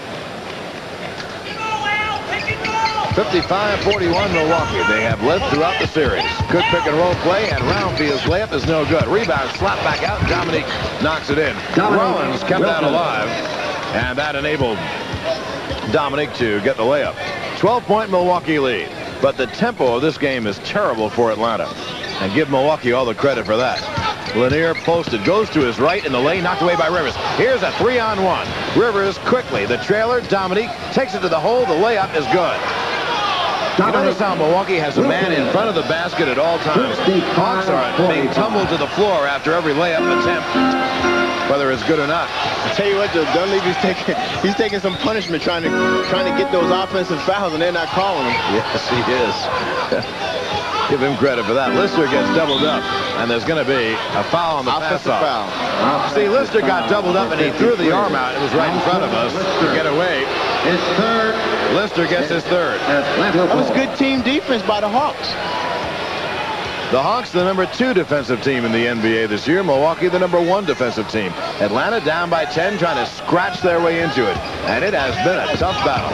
55-41 Milwaukee. They have led throughout the series. Good pick and roll play, and Roundfield's layup is no good. Rebound slapped back out. Dominique knocks it in. Rollins kept that alive, and that enabled Dominique to get the layup. 12-point Milwaukee lead. But the tempo of this game is terrible for Atlanta. And give Milwaukee all the credit for that. Lanier posted, goes to his right in the lane, knocked away by Rivers. Here's a 3-on-1. Rivers quickly. The trailer, Dominique, takes it to the hole. The layup is good. You notice how Milwaukee has a man in front of the basket at all times. Hawks are being tumbled to the floor after every layup attempt, whether it's good or not. I tell you what, though, Dunleavy's taking some punishment trying to get those offensive fouls, and they're not calling them. Yes, he is. Give him credit for that. Lister gets doubled up, and there's going to be a foul on the pass-off. See, Lister got doubled up, and he threw the arm out. It was right in front of us to get away. His third. Lister gets his third. That was good team defense by the Hawks. The Hawks, the number 2 defensive team in the NBA this year. Milwaukee, the number 1 defensive team. Atlanta down by 10, trying to scratch their way into it. And it has been a tough battle.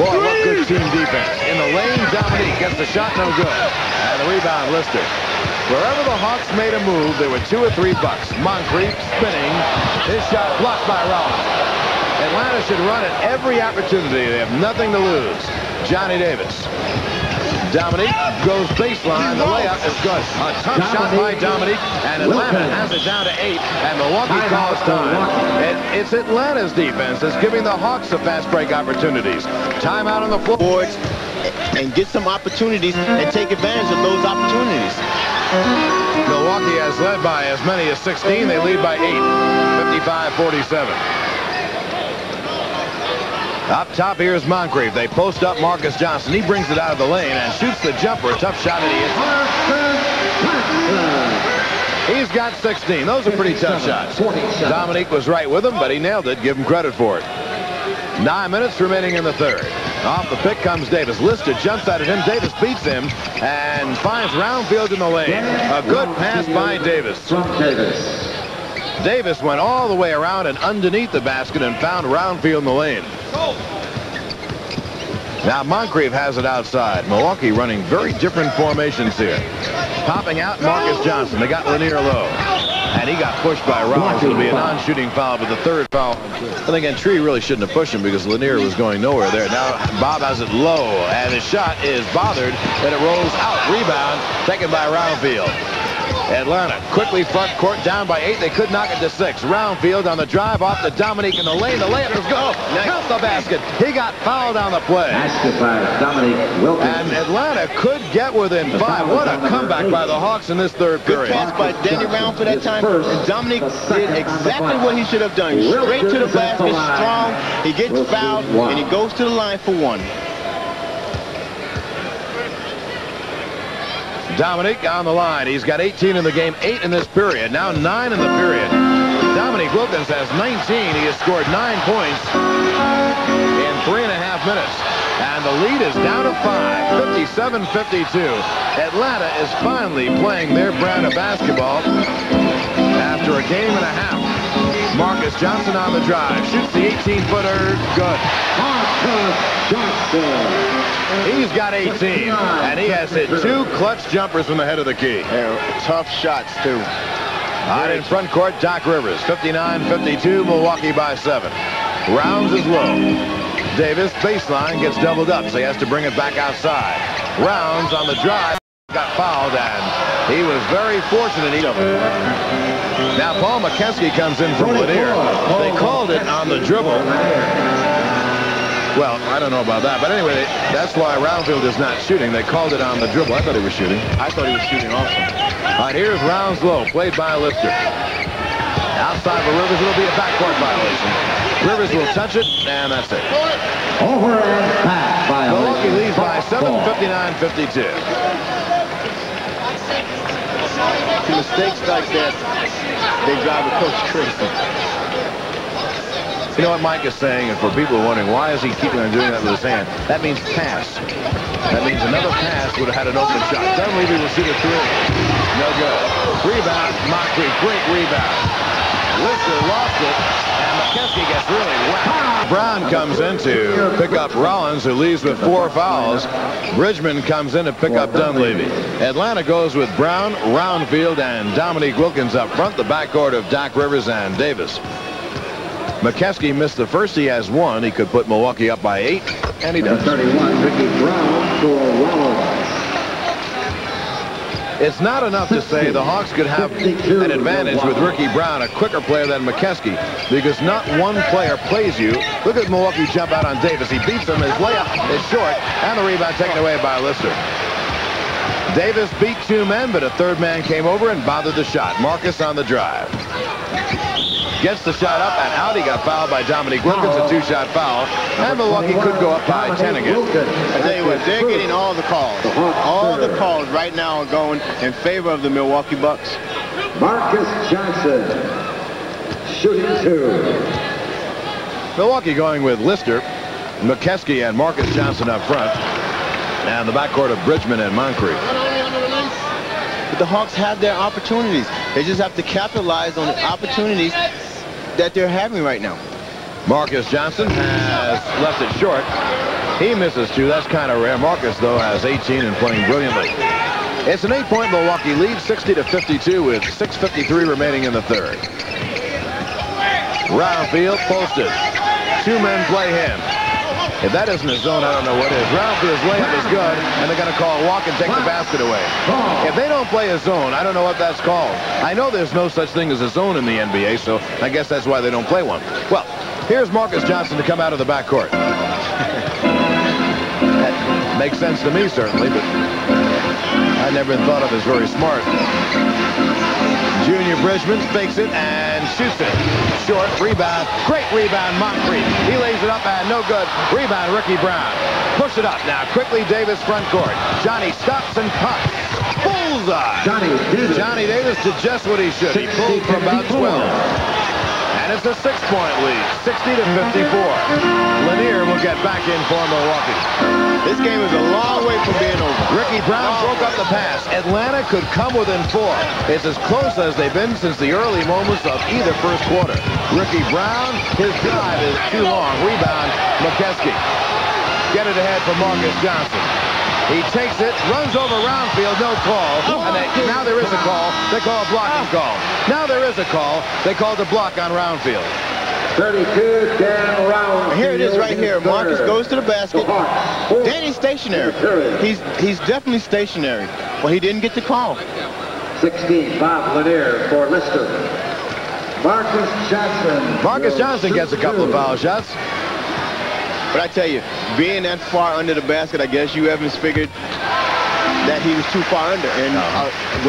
Boy, what good team defense. In the lane, Dominique gets the shot, no good. And the rebound, Lister. Wherever the Hawks made a move, there were 2 or 3 bucks. Moncrief spinning. His shot blocked by Rollins. Atlanta should run at every opportunity. They have nothing to lose. Johnny Davis. Dominique goes baseline. The layup is good. A tough shot by Dominique, and Atlanta has it down to 8, and Milwaukee calls time. It's Atlanta's defense that's giving the Hawks the fast break opportunities. Timeout on the floor. Boards and get some opportunities and take advantage of those opportunities. Milwaukee has led by as many as 16. They lead by 8, 55-47. Up top, here's Moncrief. They post up Marques Johnson. He brings it out of the lane and shoots the jumper. Tough shot, and he hits. He's got 16. Those are pretty tough shots. Dominique was right with him, but he nailed it. Give him credit for it. 9 minutes remaining in the third. Off the pick comes Davis. Lister jumps out at him. Davis beats him and finds Roundfield in the lane. A good pass by Davis. Davis went all the way around and underneath the basket and found Roundfield in the lane. Now Moncrief has it outside. Milwaukee running very different formations here. Popping out Marques Johnson. They got Lanier low. And he got pushed by Rollins. It'll be a non-shooting foul, but the third foul. I think Tree really shouldn't have pushed him because Lanier was going nowhere there. Now Bob has it low, and his shot is bothered, and it rolls out. Rebound taken by Roundfield. Atlanta quickly front court down by 8. They could knock it to 6. Roundfield on the drive off to Dominique in the lane. The layup is go. Count the basket. He got fouled on the play. Dominique Wilkins. And Atlanta could get within 5. What a comeback by the Hawks in this third period. Good pass by Danny Roundfield that time. And Dominique did exactly what he should have done. Straight to the basket, strong. He gets fouled, and he goes to the line for 1. Dominique on the line. He's got 18 in the game, 8 in this period. Now 9 in the period. Dominique Wilkins has 19. He has scored 9 points in 3.5 minutes. And the lead is down to 5, 57-52. Atlanta is finally playing their brand of basketball after a game and a half. Marques Johnson on the drive. Shoots the 18-footer. Good. Marques Johnson. He's got 18, and he has hit 2 clutch jumpers from the head of the key. Tough shots, too. Out in front court, Doc Rivers. 59-52, Milwaukee by 7. Rounds is low. Davis, baseline, gets doubled up, so he has to bring it back outside. Rounds on the drive. Got fouled, and he was very fortunate. Now Paul Mokeski comes in from Lanier. They called it on the dribble. Well, I don't know about that, but anyway, that's why Roundfield is not shooting. They called it on the dribble. I thought he was shooting. I thought he was shooting also. All right, here's Rounds low, played by Lister. Outside for Rivers, it'll be a backcourt violation. Rivers will touch it, and that's it. Over and back violation. Milwaukee leads by 7, 59-52. Mistakes like that, they drive a coach crazy. You know what Mike is saying, and for people wondering, why is he keeping on doing that with his hand? That means pass. That means another pass would have had an open shot. Dunleavy will shoot a 3. No good. Rebound, Moncrief, great rebound. Lister lost it, and Mokeski gets really whacked. Brown comes in to pick up Rollins, who leaves with 4 fouls. Bridgeman comes in to pick up Dunleavy. Atlanta goes with Brown, Roundfield, and Dominique Wilkins up front. The backcourt of Doc Rivers and Davis. Mokeski missed the first. He has 1. He could put Milwaukee up by 8, and he does. 31, Ricky Brown for Rollins. It's not enough to say the Hawks could have an advantage with Ricky Brown, a quicker player than Mokeski, because not one player plays you. Look at Milwaukee jump out on Davis. He beats him. His layup is short, and the rebound taken away by Lister. Davis beat 2 men, but a third man came over and bothered the shot. Marques on the drive. Gets the shot up and out. He got fouled by Dominique Wilkins, a two-shot foul. And Milwaukee could go up by 10 again. I tell you what, they're getting all the calls. All the calls right now are going in favor of the Milwaukee Bucks. Marques Johnson, shooting 2. Milwaukee going with Lister, Mokeski, and Marques Johnson up front. And the backcourt of Bridgeman and Moncrief. But the Hawks have their opportunities. They just have to capitalize on the opportunities that they're having right now. Marques Johnson has left it short. He misses 2. That's kind of rare. Marques, though, has 18 and playing brilliantly. It's an 8-point Milwaukee lead, 60-52, with 6:53 remaining in the third. Roundfield posted. 2 men play him. If that isn't a zone, I don't know what is. Roundfield's layup is good, and they're going to call a walk and take the basket away. If they don't play a zone, I don't know what that's called. I know there's no such thing as a zone in the NBA, so I guess that's why they don't play one. Well, here's Marques Johnson to come out of the backcourt. That makes sense to me, certainly, but I never thought of as very smart. Junior Bridgeman fakes it and shoots it. Short rebound. Great rebound, Moncrief. He lays it up and no good. Rebound, Ricky Brown. Push it up now. Quickly, Davis front court. Johnny stops and puts. Bullseye. Johnny Davis did just what he should. He pulled for about 12. And it's a 6-point lead, 60-54. Lanier will get back in for Milwaukee. This game is a long way from being over. Ricky Brown broke up the pass. Atlanta could come within 4. It's as close as they've been since the early moments of either first quarter. Ricky Brown, his drive is too long. Rebound, Mokeski. Get it ahead for Marques Johnson. He takes it, runs over Roundfield, no call. And now there is a call. They call a blocking call. Now there is a call. They called the block on Roundfield. 32 down Roundfield. Here it is right here. Marques goes to the basket. Danny's stationary. He's definitely stationary. Well, he didn't get the call. 16, Bob Lanier for Lister. Marques Johnson. Marques Johnson gets a couple of foul shots. But I tell you, being that far under the basket, I guess you haven't figured that he was too far under. And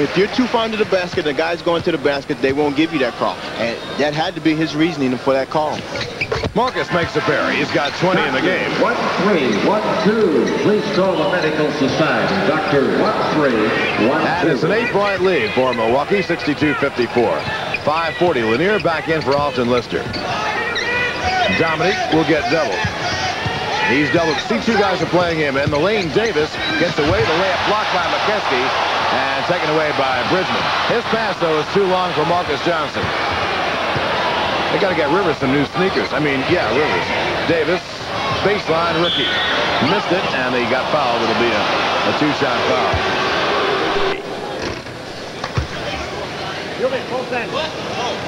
if you're too far under the basket, the guy's going to the basket, they won't give you that call. And that had to be his reasoning for that call. Marques makes a pair. He's got 20 in the game. 1-3, 1-2. Please call the Medical Society. Dr. 1-3, 1-2. And it's an 8-point lead for Milwaukee, 62-54. 5:40. Lanier back in for Alton Lister. Dominique will get doubled. He's doubled. See, 2 guys are playing him in the lane. Davis gets away. The layup blocked by Mokeski and taken away by Bridgeman. His pass, though, is too long for Marques Johnson. They got to get Rivers some new sneakers. I mean, yeah, Rivers. Davis, baseline, rookie. Missed it, and he got fouled. It'll be a 2-shot foul.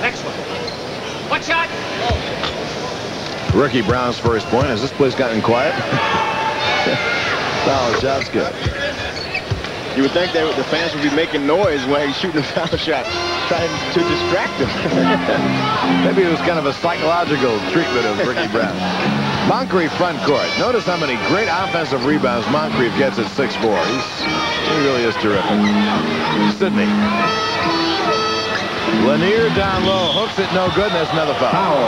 Next one. One shot. Ricky Brown's first point. Has this place gotten quiet? Foul shot's good. You would think that the fans would be making noise when he's shooting a foul shot, trying to distract him. Maybe it was kind of a psychological treatment of Ricky Brown. Moncrief front court. Notice how many great offensive rebounds Moncrief gets at 6'4". He really is terrific. Sidney. Lanier down low. Hooks it, no good, and there's another foul.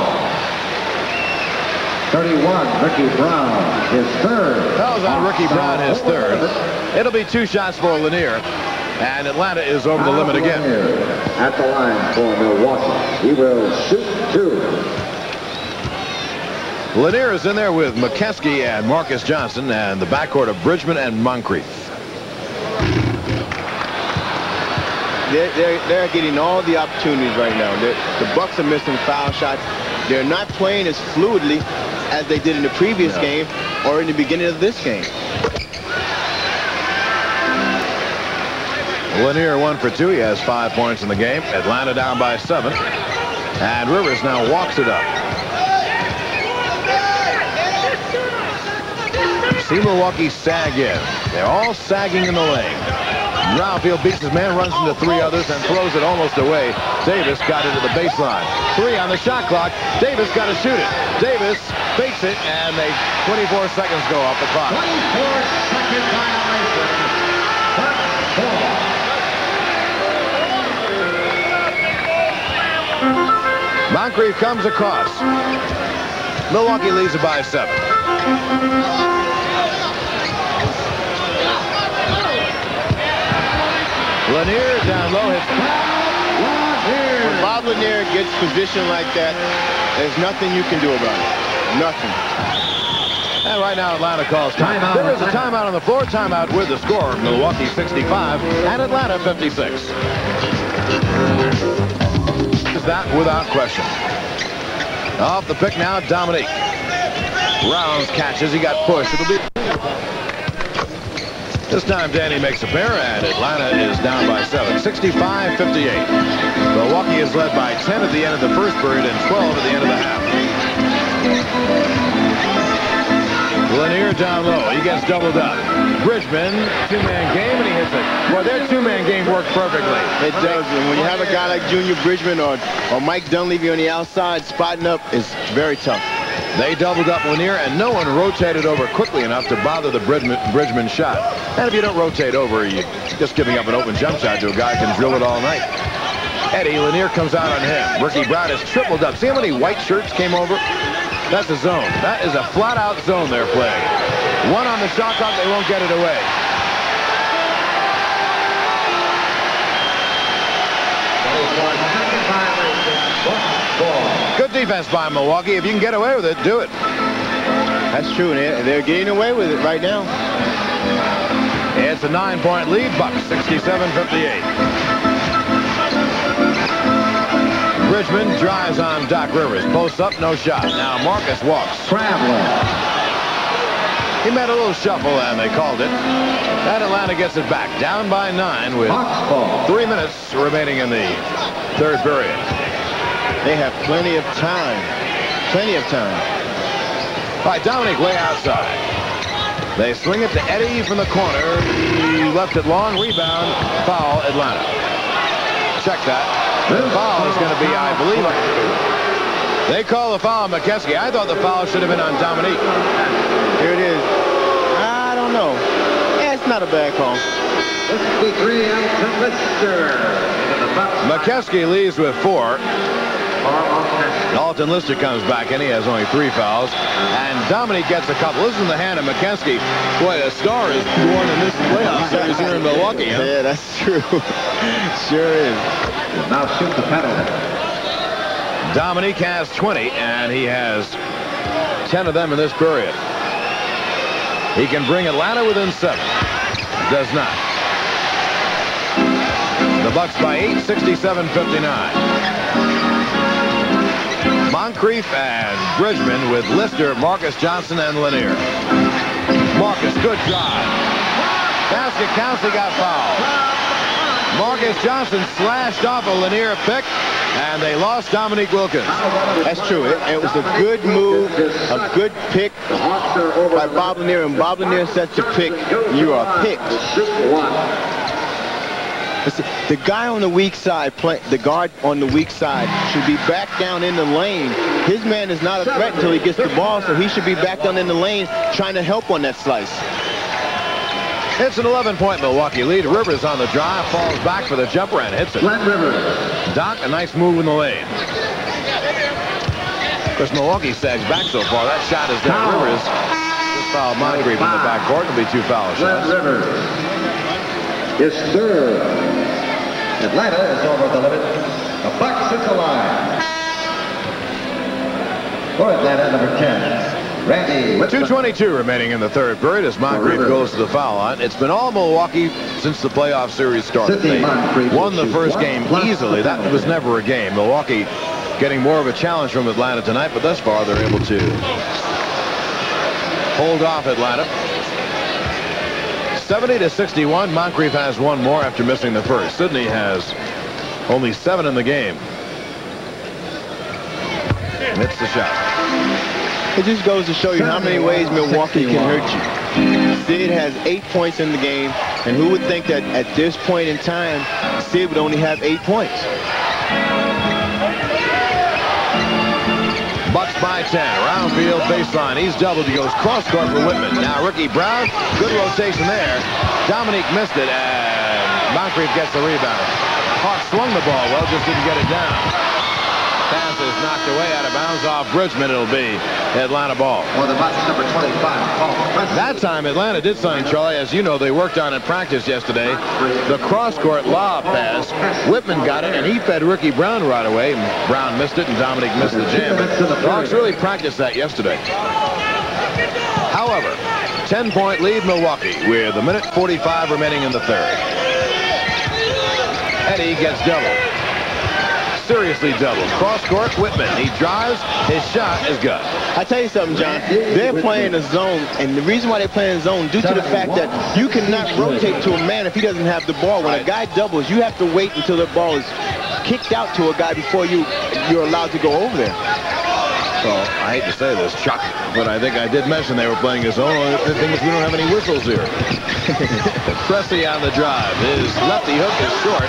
31, Ricky Brown, his third. Fouls on Ricky Brown, his third. It'll be 2 shots for Lanier. And Atlanta is over the limit again. At the line for Milwaukee. He will shoot 2. Lanier is in there with Mokeski and Marques Johnson and the backcourt of Bridgeman and Moncrief. They're getting all the opportunities right now. The Bucks are missing foul shots. They're not playing as fluidly as they did in the previous game or in the beginning of this game. Lanier 1 for 2. He has 5 points in the game. Atlanta down by 7. And Rivers now walks it up. See Milwaukee sag in. They're all sagging in the lane. Roundfield beats his man, runs into 3 others, and throws it almost away. Davis got it to the baseline. 3 on the shot clock. Davis got to shoot it. Davis fakes it, and 24 seconds go off the clock. 24-second violation. Moncrief comes across. Milwaukee leads it by 7. Lanier down low hits. When Bob Lanier gets positioned like that, there's nothing you can do about it. Nothing. And right now Atlanta calls timeout. There is a timeout on the floor. Timeout with the score. Milwaukee 65 and Atlanta 56. Is that without question. Off the pick now, Dominique. Rounds catches. He got pushed. It'll be. This time Danny makes a pair, and Atlanta is down by 7. 65-58. Milwaukee is led by 10 at the end of the first period and 12 at the end of the half. Lanier down low. He gets doubled up. Bridgeman, two-man game, and he hits it. Well, their two-man game works perfectly. It does. And when you have a guy like Junior Bridgeman or Mike Dunleavy on the outside, spotting up is very tough. They doubled up Lanier, and no one rotated over quickly enough to bother the Bridgeman shot. And if you don't rotate over, you're just giving up an open jump shot to a guy who can drill it all night. Eddie, Lanier comes out on him. Ricky Brown is tripled up. See how many white shirts came over? That's a zone. That is a flat-out zone they're playing. One on the shot clock, they won't get it away. Good defense by Milwaukee. If you can get away with it, do it. That's true. They're getting away with it right now. It's a 9-point lead. Bucks 67-58. Bridgeman drives on Doc Rivers. Posts up, no shot. Now Marques walks. Traveler. He made a little shuffle, and they called it. And Atlanta gets it back. Down by 9 with 3 minutes remaining in the third period. They have plenty of time. Plenty of time. All right, Dominique way outside. They swing it to Eddie from the corner. He left it long. Rebound. Foul, Atlanta. Check that. The foul is going to be, I believe, they call the foul on Mokeski. I thought the foul should have been on Dominique. Here it is. I don't know. Yeah, it's not a bad call. 53 Mokeski leaves with 4. Alton Lister comes back in. He has only 3 fouls. And Dominique gets a couple. This is in the hand of Mokeski. Boy, a star is born in this playoff series here in Milwaukee. Huh? Yeah, that's true. Sure is. Now shoot the penalty. Dominique has 20, and he has 10 of them in this period. He can bring Atlanta within 7. Does not. The Bucks by 8, 67-59. Moncrief and Bridgeman with Lister, Marques Johnson, and Lanier. Marques, good drive. Basket counts, he got fouled. Marques Johnson slashed off a Lanier pick, and they lost Dominique Wilkins. That's true. It was a good move, a good pick by Bob Lanier, and Bob Lanier sets the pick. You are picked. The guy on the weak side, the guard on the weak side, should be back down in the lane. His man is not a threat until he gets the ball, so he should be back down in the lane trying to help on that slice. It's an 11-point Milwaukee lead. Rivers on the drive, falls back for the jumper and hits it. Doc, a nice move in the lane. Of course, Milwaukee sags back so far. That shot is down. Rivers just fouled Moncrief in the backcourt. It'll be 2 foul shots. Rivers is third. Atlanta is over the limit. The Bucks is the line. For Atlanta, number 10. Randy. 2:22 remaining in the third period as Moncrief goes to the foul line. It's been all Milwaukee since the playoff series started. They won the first game easily. That was never a game. Milwaukee getting more of a challenge from Atlanta tonight, but thus far they're able to hold off Atlanta. 70-61. Moncrief has one more after missing the first. Sidney has only 7 in the game. Hits the shot. It just goes to show you how many ways Milwaukee can hurt you. Sid has 8 points in the game, and who would think that at this point in time, Sid would only have 8 points? Bucks by 10. Roundfield baseline. He's doubled. He goes cross-court for Whitman. Now Ricky Brown. Good rotation there. Dominique missed it, and Moncrief gets the rebound. Hawk swung the ball well, just didn't get it down. Pass is knocked away out of bounds off Bridgeman. It'll be Atlanta ball. For the Bucks, number 25, Paul Preston. That time Atlanta did something, Charlie. As you know, they worked on in practice yesterday. The cross-court lob pass. Whitman got it, and he fed Ricky Brown right away. And Brown missed it, and Dominique missed the jam. The Hawks really practiced that yesterday. However, 10-point lead Milwaukee with a minute 45 remaining in the third. Eddie gets doubled. Seriously doubled. Cross-court, Whitman. He drives. His shot is good. I tell you something, John. They're playing a zone, and the reason why they're playing a zone due to the fact that you cannot rotate to a man if he doesn't have the ball. When a guy doubles, you have to wait until the ball is kicked out to a guy before you're allowed to go over there. So I hate to say this, Chuck, but I think I did mention they were playing a zone. The thing is, we don't have any whistles here. Pressey on the drive. His lefty hook is short,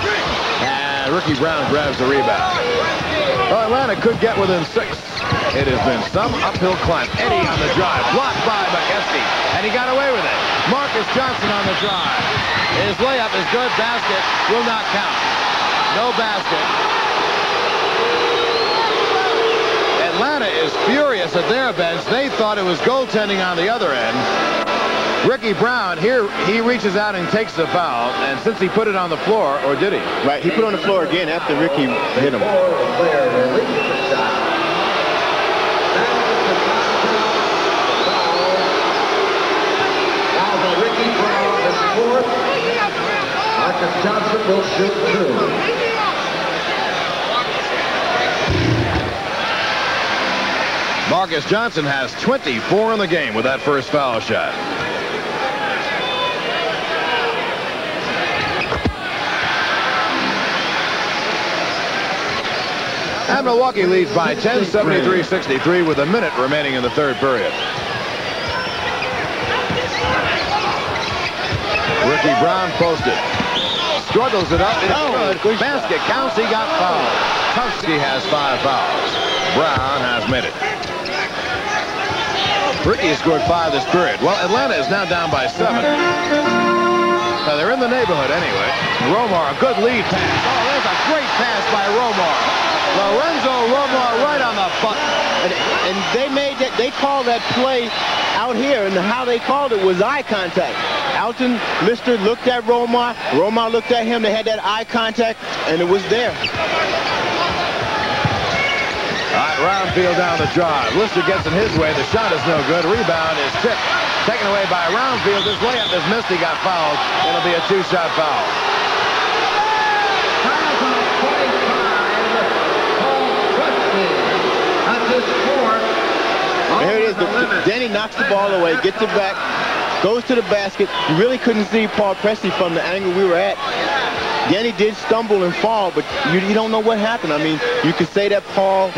and Ricky Brown grabs the rebound. Well, Atlanta could get within 6. It has been some uphill climb. Eddie on the drive, blocked by Mokeski, and he got away with it. Marques Johnson on the drive. His layup is good. Basket will not count. No basket. Atlanta is furious at their bench. They thought it was goaltending on the other end. Ricky Brown, here he reaches out and takes the foul, and since he put it on the floor, or did he? Right, he put it on the floor again after Ricky hit him. Ricky Brown is fourth. Marques Johnson will shoot 2. Marques Johnson has 24 in the game with that first foul shot. And Milwaukee leads by 10, 73-63 with a minute remaining in the third period. Ricky Brown posted. Struggles it up. It's good. Basket counts. He got fouled. Mokeski has 5 fouls. Brown has made it. Ricky scored 5 this period. Well, Atlanta is now down by 7. Now, they're in the neighborhood anyway. Romar, a good lead pass. Oh, there's a great pass by Romar. Lorenzo Romar right on the button. And they called that play out here, and how they called it was eye contact. Alton Lister looked at Romar. Romar looked at him. They had that eye contact, and it was there. All right, Roundfield down the drive. Lister gets in his way. The shot is no good. Rebound is tipped. Taken away by Roundfield. His layup is missed. He got fouled. It'll be a 2-shot foul. And here it is. Danny knocks the ball away, gets it back, goes to the basket. You really couldn't see Paul Pressey from the angle we were at. Danny did stumble and fall, but you don't know what happened. I mean, you could say that Paul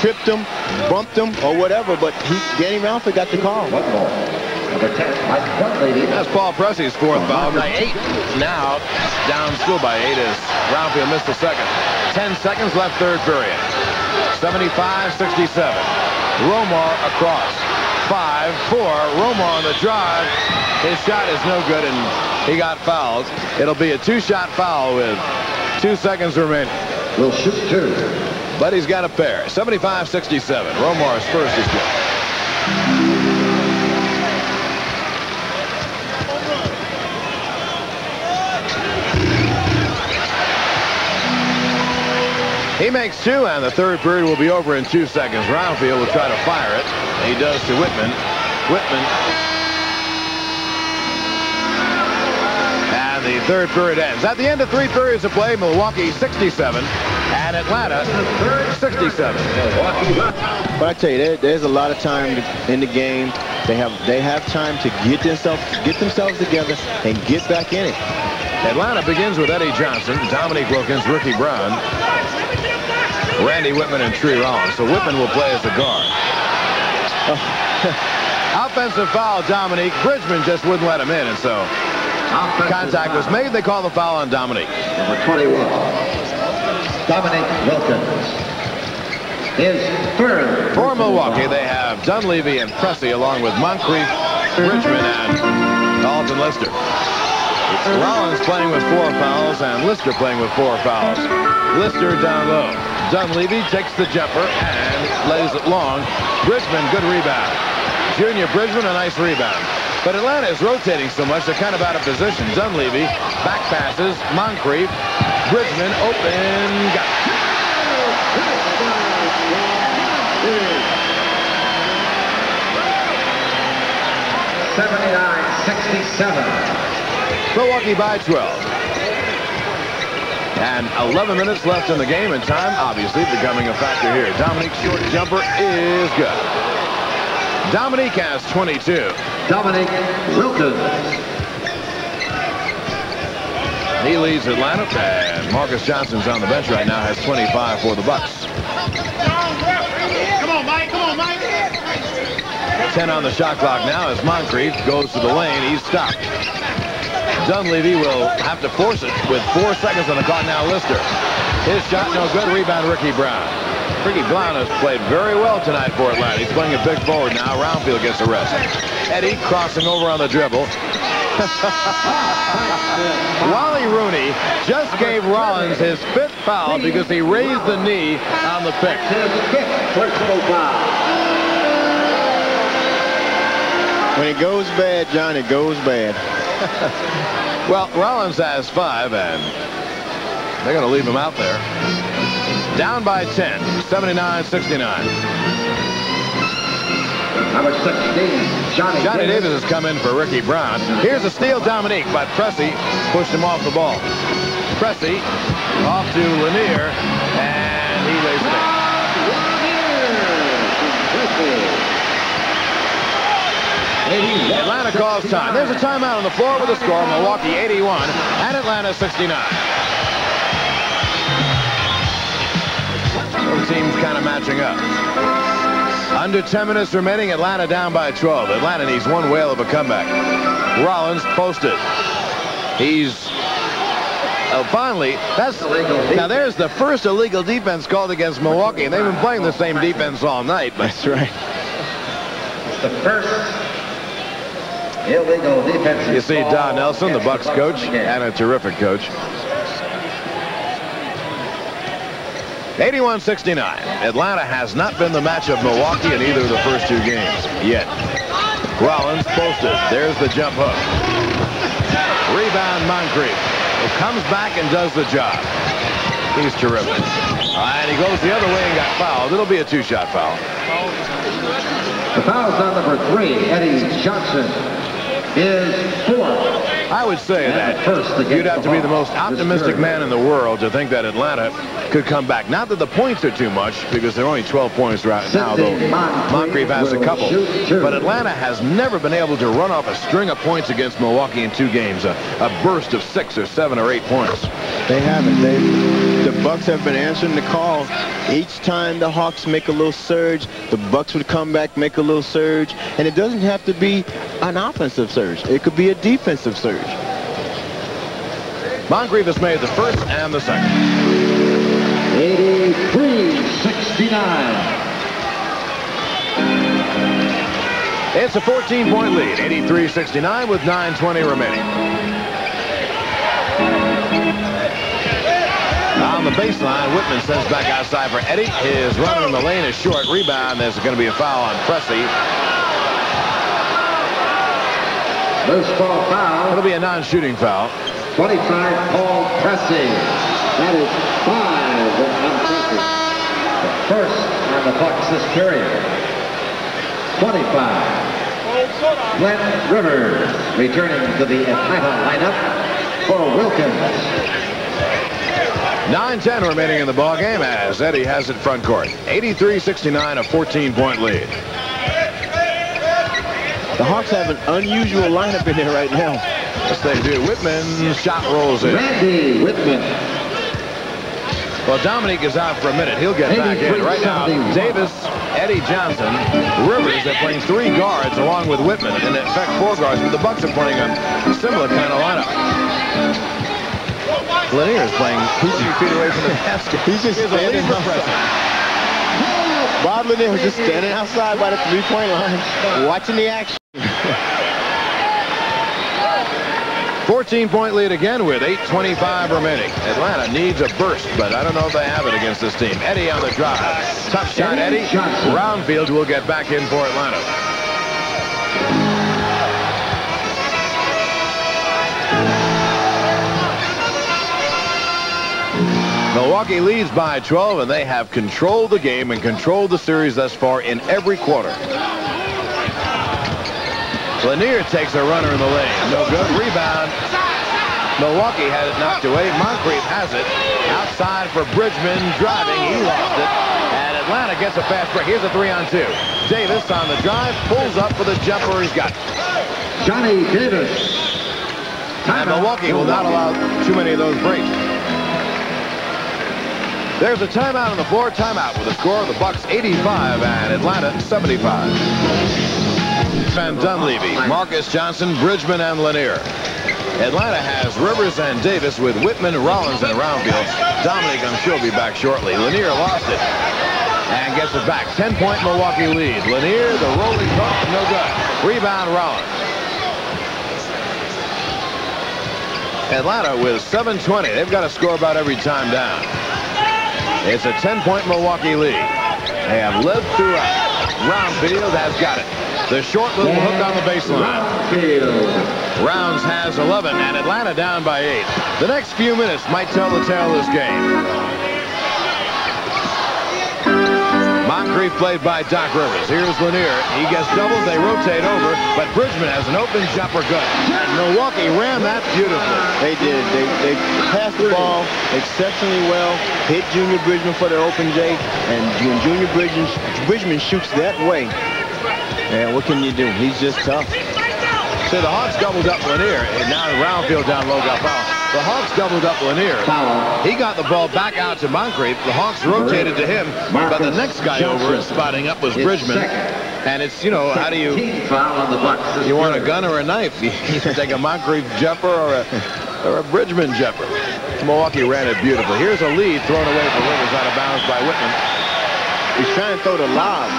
tripped him, bumped him, or whatever, but Danny Roundfield got the call. That's Paul Pressey's 4th foul. 8 now, down still by 8 as Roundfield missed the second. 10 seconds left, third period. 75-67. Romar across. 5-4. Romar on the drive. His shot is no good, and he got fouled. It'll be a 2-shot foul with 2 seconds remaining. Will shoot 2. But he's got a pair. 75-67. Romar's first is good. He makes 2, and the third period will be over in 2 seconds. Roundfield will try to fire it. He does to Whitman. Whitman. And the third period ends. At the end of 3 periods of play, Milwaukee 67 and Atlanta 67. But I tell you, there's a lot of time in the game. They have time to get themselves together and get back in it. Atlanta begins with Eddie Johnson, Dominique Wilkins, Ricky Brown, Randy Whitman, and Tree Rollins. So Whitman will play as the guard. Offensive foul, Dominique. Bridgeman just wouldn't let him in, and so contact was made. They call the foul on Dominique. Number 21, Dominique Wilkins. His 3rd. For Milwaukee, they have Dunleavy and Pressey, along with Moncrief, Bridgeman, and Dalton Lister. Rollins playing with 4 fouls, and Lister playing with 4 fouls. Lister down low. Dunleavy takes the jumper and lays it long. Bridgeman, good rebound. Junior Bridgeman, a nice rebound. But Atlanta is rotating so much, they're kind of out of position. Dunleavy, back passes, Moncrief, Bridgeman, open, got it. 79-67. Milwaukee by 12. And 11 minutes left in the game, and time obviously becoming a factor here. Dominique's short jumper is good. Dominique has 22. Dominique Wilkins. He leads Atlanta, and Marques Johnson's on the bench right now, has 25 for the Bucks. Come on, Mike. Come on, Mike. 10 on the shot clock now as Moncrief goes to the lane. He's stopped. Dunleavy will have to force it with 4 seconds on the clock now. Lister. His shot no good. Rebound Ricky Brown. Ricky Brown has played very well tonight for Atlanta. He's playing a big forward now. Roundfield gets arrested. Eddie crossing over on the dribble. Wally Rooney just gave Rollins his 5th foul because he raised the knee on the pick. When it goes bad, John, it goes bad. Well, Rollins has 5, and they're going to leave him out there. Down by 10, 79-69. Number 16, Johnny Davis has come in for Ricky Brown. Here's a steal, Dominique, but Pressey pushed him off the ball. Pressey off to Lanier, and he lays it in. Atlanta calls time. There's a timeout on the floor with the score. Milwaukee 81 and Atlanta 69. Both teams kind of matching up. Under 10 minutes remaining, Atlanta down by 12. Atlanta needs one whale of a comeback. Rollins posted. He's finally, now there's the first illegal defense called against Milwaukee, and they've been playing the same defense all night. That's right. The first illegal defense. You see Don Nelson, the Bucks coach, and a terrific coach. 81-69. Atlanta has not been the match of Milwaukee in either of the first 2 games yet. Rollins posted. There's the jump hook. Rebound Moncrief, who comes back and does the job. He's terrific. And he goes the other way and got fouled. It'll be a 2-shot foul. The foul's on number 3, Eddie Johnson. Is 4th. I would say that you'd have to be the most optimistic man in the world to think that Atlanta could come back. Not that the points are too much, because they're only 12 points right now, though Moncrief has a couple. But Atlanta has never been able to run off a string of points against Milwaukee in 2 games, a burst of 6 or 7 or 8 points. They haven't. The Bucks have been answering the call. Each time the Hawks make a little surge, the Bucks would come back, make a little surge, and it doesn't have to be an offensive surge. It could be a defensive surge. Moncrief has made the first and the second. 83-69. It's a 14-point lead, 83-69 with 9:20 remaining. On the baseline, Whitman sends back outside for Eddie. His run in the lane is short. Rebound. There's going to be a foul on Pressey. Loose ball foul. It'll be a non-shooting foul. 25, Paul Pressey. That is 5 on Pressey. The first on the Bucks this period. 25. Glenn Rivers returning to the Atlanta lineup for Wilkins. 9:10 remaining in the ballgame as Eddie has it front court. 83-69, a 14-point lead. The Hawks have an unusual lineup in there right now. Yes, they do. Whitman's shot rolls in. Randy Whitman. Well, Dominique is out for a minute. He'll get back in. Right now, Davis, Eddie Johnson, Rivers are playing 3 guards along with Whitman. In effect, 4 guards, but the Bucks are playing a similar kind of lineup. Lanier is playing 2 feet away from the basket. He's just standing outside. Bob Lanier was just standing outside by the 3-point line, watching the action. 14-point lead again with 8:25 remaining. Atlanta needs a burst, but I don't know if they have it against this team. Eddie on the drive. Tough shot, Eddie. Roundfield will get back in for Atlanta. Milwaukee leads by 12, and they have controlled the game and controlled the series thus far in every quarter. Lanier takes a runner in the lane. No good. Rebound. Milwaukee had it knocked away. Moncrief has it. Outside for Bridgeman. Driving. He lost it. And Atlanta gets a fast break. Here's a 3-on-2. Davis on the drive. Pulls up for the jumper. He's got it. Johnny Davis. And Milwaukee will not allow too many of those breaks. There's a timeout on the floor. Timeout with a score of the Bucks 85 and Atlanta 75. And Dunleavy, Marques, Johnson, Bridgeman, and Lanier. Atlanta has Rivers and Davis with Whitman, Rollins, and Roundfield. Dominique, I'm sure, will be back shortly. Lanier lost it and gets it back. 10-point Milwaukee lead. Lanier, the rolling hook, no good. Rebound, Rollins. Atlanta with 7:20. They've got to score about every time down. It's a 10-point Milwaukee lead. They have led throughout. Roundfield has got it. The short little hook on the baseline. Rounds has 11, and Atlanta down by 8. The next few minutes might tell the tale of this game. Moncrief played by Doc Rivers. Here's Lanier. He gets doubles. They rotate over, but Bridgeman has an open jumper good. And Milwaukee ran that beautifully. They did. They passed the ball exceptionally well. Hit Junior Bridgeman for the open J, and when Junior Bridgeman shoots that way, man, what can you do? He's just tough. So the Hawks doubled up Lanier, and now Roundfield down low got foul. The Hawks doubled up Lanier. He got the ball back out to Moncrief. The Hawks rotated to him, but the next guy over and spotting up was Bridgeman. And it's, you know, how do you want a gun or a knife? You either take a Moncrief jumper or a Bridgeman jumper. Milwaukee ran it beautifully. Here's a lead thrown away for Rivers out of bounds by Whitman. He's trying to throw the lob.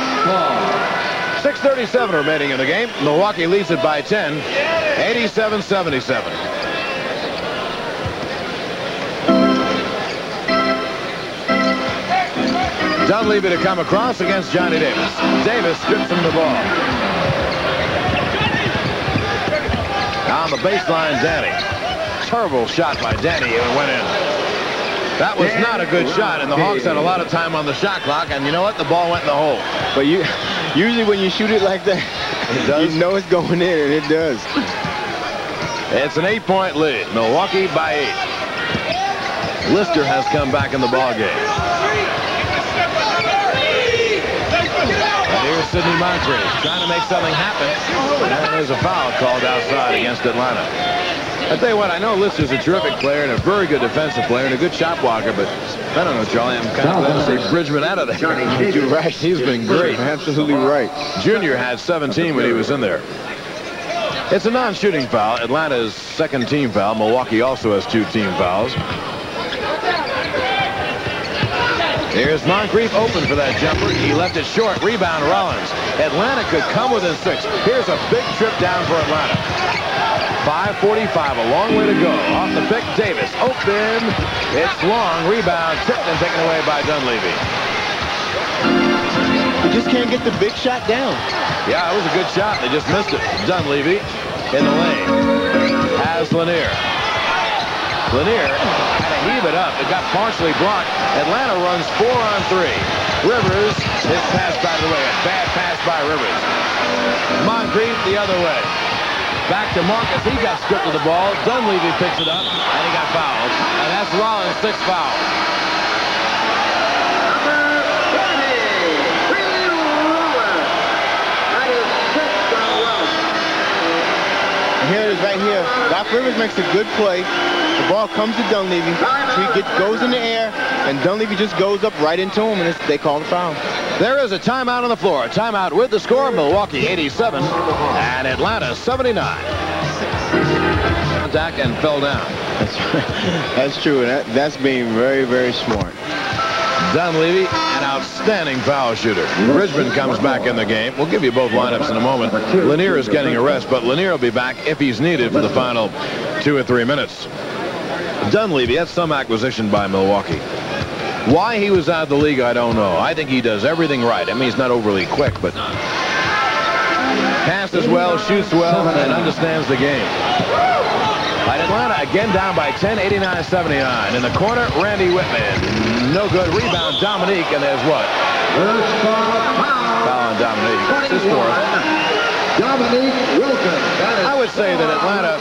6:37 remaining in the game. Milwaukee leads it by 10, 87-77. Dunleavy to come across against Johnny Davis. Davis strips him the ball. On the baseline, Danny. Terrible shot by Danny. It went in. That was not a good shot, and the Hawks had a lot of time on the shot clock, and you know what? The ball went in the hole. But usually when you shoot it like that, it does. You know it's going in, and it does. It's an 8-point lead. Milwaukee by 8. Lister has come back in the ball game. And here's Sidney Moncrief trying to make something happen. And there's a foul called outside against Atlanta. I tell you what, I know Lister's a terrific player and a very good defensive player and a good shot blocker, but I don't know, Charlie, I'm kind of glad to see Bridgeman out of there. You're right. He's been great. Absolutely right. Junior had 17 when he was in there. It's a non-shooting foul. Atlanta's second team foul. Milwaukee also has 2 team fouls. Here's Moncrief open for that jumper. He left it short. Rebound, Rollins. Atlanta could come within 6. Here's a big trip down for Atlanta. 5:45, a long way to go. Off the pick, Davis. Open. It's long. Rebound, tipped and taken away by Dunleavy. You just can't get the big shot down. Yeah, it was a good shot. They just missed it. Dunleavy in the lane. Has Lanier. Lanier had to heave it up. It got partially blocked. Atlanta runs 4-on-3. Rivers is passed by the way. A bad pass by Rivers. Moncrief the other way. Back to Marques. He got stripped of the ball. Dunleavy picks it up, and he got fouled. And that's Rollins' 6th foul. And here it is right here. Doc Rivers makes a good play. The ball comes to Dunleavy. He goes in the air, and Dunleavy just goes up right into him, and they call the foul. There is a timeout on the floor. Timeout with the score. Milwaukee 87 and Atlanta 79. Contact and fell down. That's true. That's being very, very smart. Dunleavy, an outstanding foul shooter. Bridgeman comes back in the game. We'll give you both lineups in a moment. Lanier is getting a rest, but Lanier will be back if he's needed for the final 2 or 3 minutes. Dunleavy, that's some acquisition by Milwaukee. Why he was out of the league, I don't know. I think he does everything right. I mean, he's not overly quick, but passes well, shoots well, and understands the game. And Atlanta again down by 10, 89-79. In the corner, Randy Whitman. No good. Rebound, Dominique, and there's what? Foul on Dominique. It's his fourth. Dominique Wilkins. I would say that Atlanta,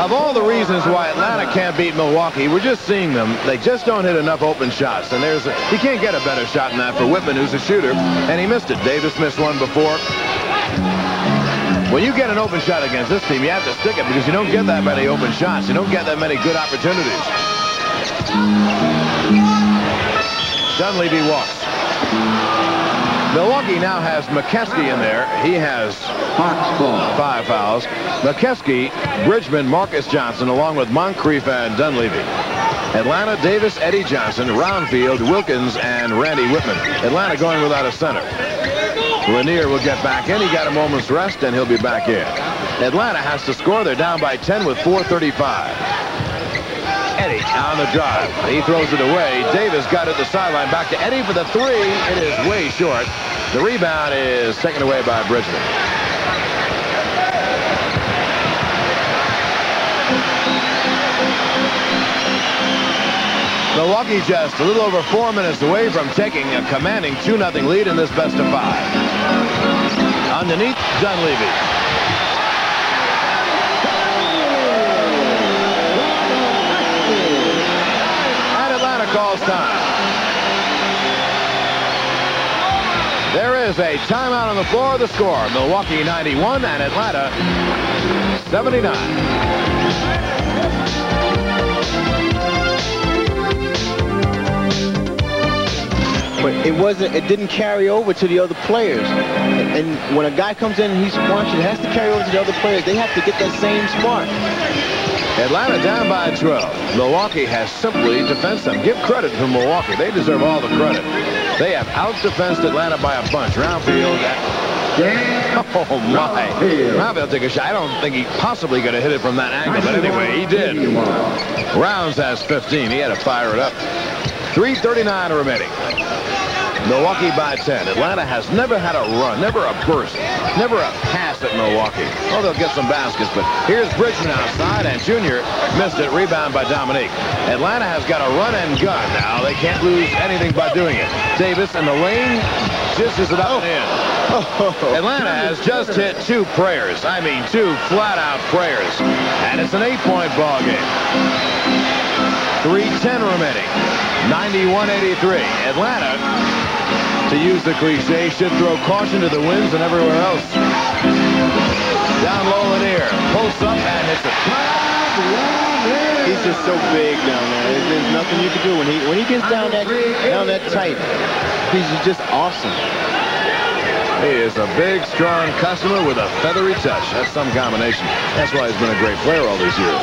of all the reasons why Atlanta can't beat Milwaukee, we're just seeing them. They just don't hit enough open shots. And you can't get a better shot than that for Whitman, who's a shooter. And he missed it. Davis missed one before. When you get an open shot against this team, you have to stick it because you don't get that many open shots. You don't get that many good opportunities. Dunleavy walks. Milwaukee now has Mokeski in there. He has 5 fouls. Mokeski, Bridgeman, Marques Johnson, along with Moncrief and Dunleavy. Atlanta, Davis, Eddie Johnson, Roundfield, Wilkins, and Randy Whitman. Atlanta going without a center. Lanier will get back in. He got a moment's rest, and he'll be back in. Atlanta has to score. They're down by 10 with 4:35. Eddie on the drive. He throws it away. Davis got it the sideline. Back to Eddie for the three. It is way short. The rebound is taken away by Bridgeman. Milwaukee just a little over 4 minutes away from taking a commanding 2-0 lead in this best of 5. Underneath, Dunleavy. And Atlanta calls time. There is a timeout on the floor. The score, Milwaukee 91 and Atlanta 79. But it didn't carry over to the other players. And when a guy comes in and he sparks, it has to carry over to the other players. They have to get that same spark. Atlanta down by 12. Milwaukee has simply defensed them. Give credit to Milwaukee. They deserve all the credit. They have out-defensed Atlanta by a bunch. Roundfield. Oh, my. Roundfield took a shot. I don't think he possibly could have hit it from that angle. But anyway, he did. Rounds has 15. He had to fire it up. 3:39 remaining. Milwaukee by 10. Atlanta has never had a run, never a burst, never a pass at Milwaukee. Oh, they'll get some baskets, but here's Bridgeman outside, and Junior missed it. Rebound by Dominique. Atlanta has got a run and gun now. They can't lose anything by doing it. Davis in the lane, dishes it up and in. Atlanta has just hit 2 prayers. I mean, 2 flat-out prayers. And it's an 8-point ball game. 3:10 remaining. 91-83. Atlanta, to use the cliche, should throw caution to the winds and everywhere else. Down low Lanier. Posts up and hits it. He's just so big down there. There's nothing you can do. When he gets down that tight, he's just awesome. He is a big, strong customer with a feathery touch. That's some combination. That's why he's been a great player all these years.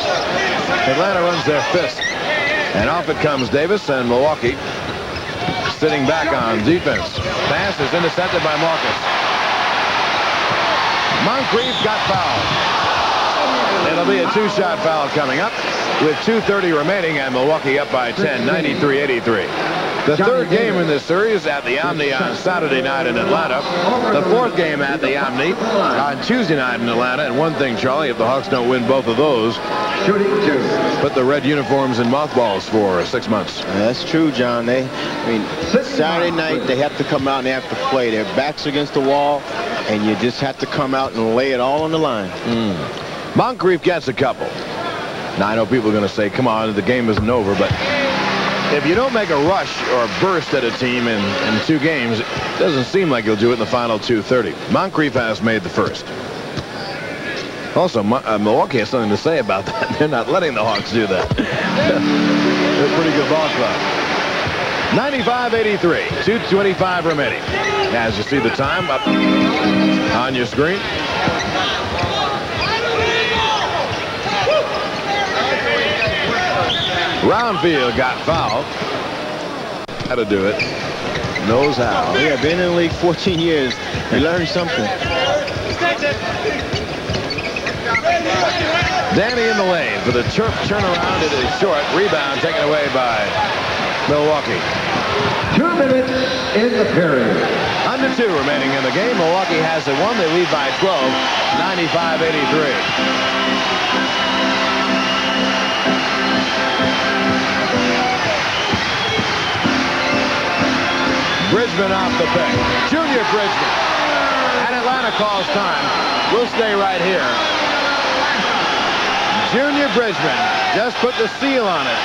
Atlanta runs their fist. And off it comes Davis, and Milwaukee sitting back on defense. Pass is intercepted by Marques. Moncrief got fouled. It'll be a 2-shot foul coming up with 2:30 remaining, and Milwaukee up by 10, 93-83. The third game in this series at the Omni on Saturday night in Atlanta. The fourth game at the Omni on Tuesday night in Atlanta. And one thing, Charlie, if the Hawks don't win both of those, put the red uniforms in mothballs for 6 months. That's true, John. Saturday night, they have to come out and they have to play. Their backs against the wall, and you just have to come out and lay it all on the line. Moncrief gets a couple. Now, I know people are going to say, come on, the game isn't over, but if you don't make a rush or a burst at a team in 2 games, it doesn't seem like you'll do it in the final 2:30. Moncrief has made the first. Also, Milwaukee has something to say about that. They're not letting the Hawks do that. They're a pretty good ball club. 95-83, 2:25 remaining. As you see the time up on your screen. Roundfield got fouled. How to do it. Knows how. Yeah, been in the league 14 years. You learned something. Danny in the lane for the turf turnaround. It is short. Rebound taken away by Milwaukee. 2 minutes in the period. Under 2 remaining in the game. Milwaukee has it won. They lead by 12, 95-83. Bridgeman off the pick. Junior Bridgeman. And Atlanta calls time. We'll stay right here. Junior Bridgeman just put the seal on it.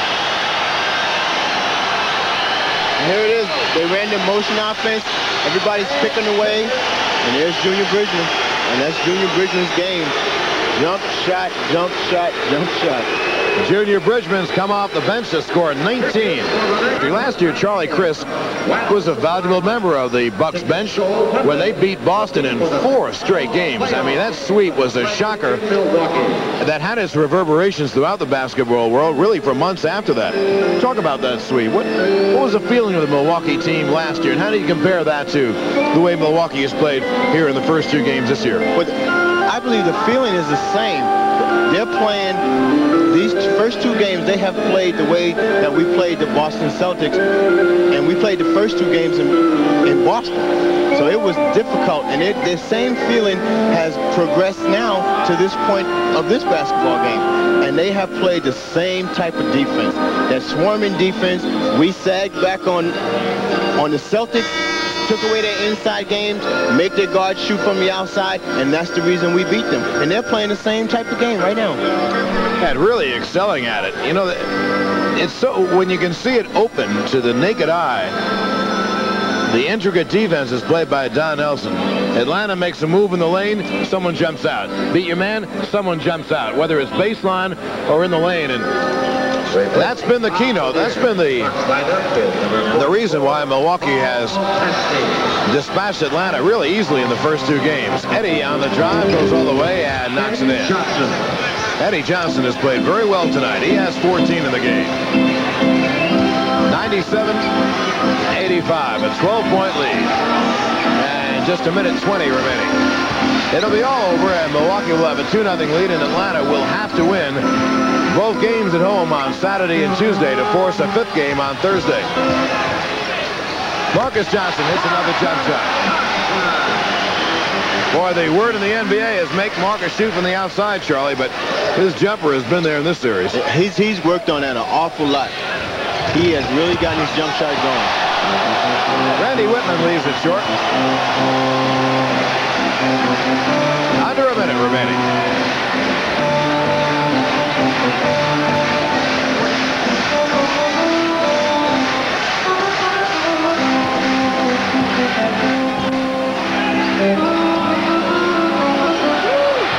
Here it is. They ran the motion offense. Everybody's picking away. And there's Junior Bridgeman. And that's Junior Bridgeman's game. Jump shot, jump shot, jump shot. Junior Bridgeman's come off the bench to score 19. Last year, Charlie Chris was a valuable member of the Bucks bench when they beat Boston in 4 straight games. I mean, that sweep was a shocker that had its reverberations throughout the basketball world, really for months after that. Talk about that sweep. What was the feeling of the Milwaukee team last year, and how do you compare that to the way Milwaukee has played here in the first 2 games this year? But I believe the feeling is the same. They're playing these first 2 games. They have played the way that we played the Boston Celtics, and we played the first 2 games in Boston. So it was difficult, and the same feeling has progressed now to this point of this basketball game. And they have played the same type of defense. That swarming defense. We sagged back on the Celtics, took away their inside games, make their guards shoot from the outside, and that's the reason we beat them. And they're playing the same type of game right now. And really excelling at it. You know, it's so, when you can see it open to the naked eye, the intricate defense is played by Don Nelson. Atlanta makes a move in the lane, someone jumps out. Beat your man, someone jumps out, whether it's baseline or in the lane. And that's been the keynote. That's been the reason why Milwaukee has dispatched Atlanta really easily in the first 2 games. Eddie on the drive goes all the way and knocks it in. Eddie Johnson has played very well tonight. He has 14 in the game. 97-85, a 12-point lead. And just a minute 20 remaining. It'll be all over, and Milwaukee will have a 2-0 lead, and Atlanta will have to win both games at home on Saturday and Tuesday to force a 5th game on Thursday. Marques Johnson hits another jump shot. Boy, the word in the NBA is make Marques shoot from the outside, Charlie, but his jumper has been there in this series. He's worked on that an awful lot. He has really gotten his jump shot going. Randy Whitman leaves it short. Under a minute remaining.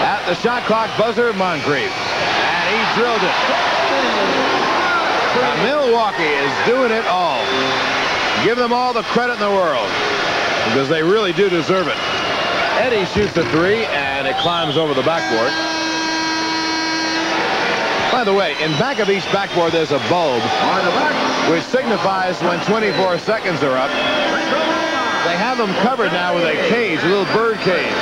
At the shot clock buzzer, Moncrief. And he drilled it. Milwaukee is doing it all. Give them all the credit in the world, because they really do deserve it. Eddie shoots a 3, and it climbs over the backboard. By the way, in back of each backboard, there's a bulb, which signifies when 24 seconds are up. They have them covered now with a cage, a little bird cage.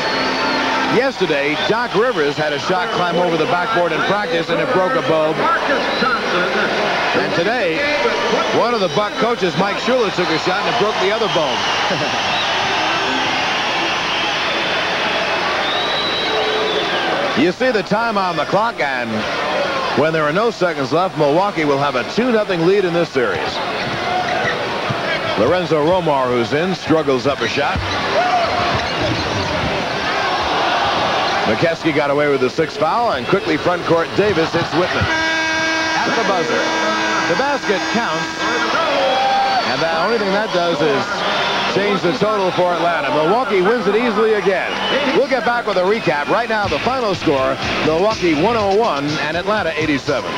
Yesterday, Doc Rivers had a shot climb over the backboard in practice, and it broke a bulb. And today, one of the Buck coaches, Mike Schuler, took a shot, and it broke the other bulb. You see the time on the clock, and when there are no seconds left, Milwaukee will have a 2-0 lead in this series. Lorenzo Romar, who's in, struggles up a shot. Mokeski got away with the 6th foul, and quickly front court Davis hits Whitman. At the buzzer. The basket counts, and the only thing that does is change the total for Atlanta. Milwaukee wins it easily again. We'll get back with a recap. Right now, the final score, Milwaukee 101 and Atlanta 87.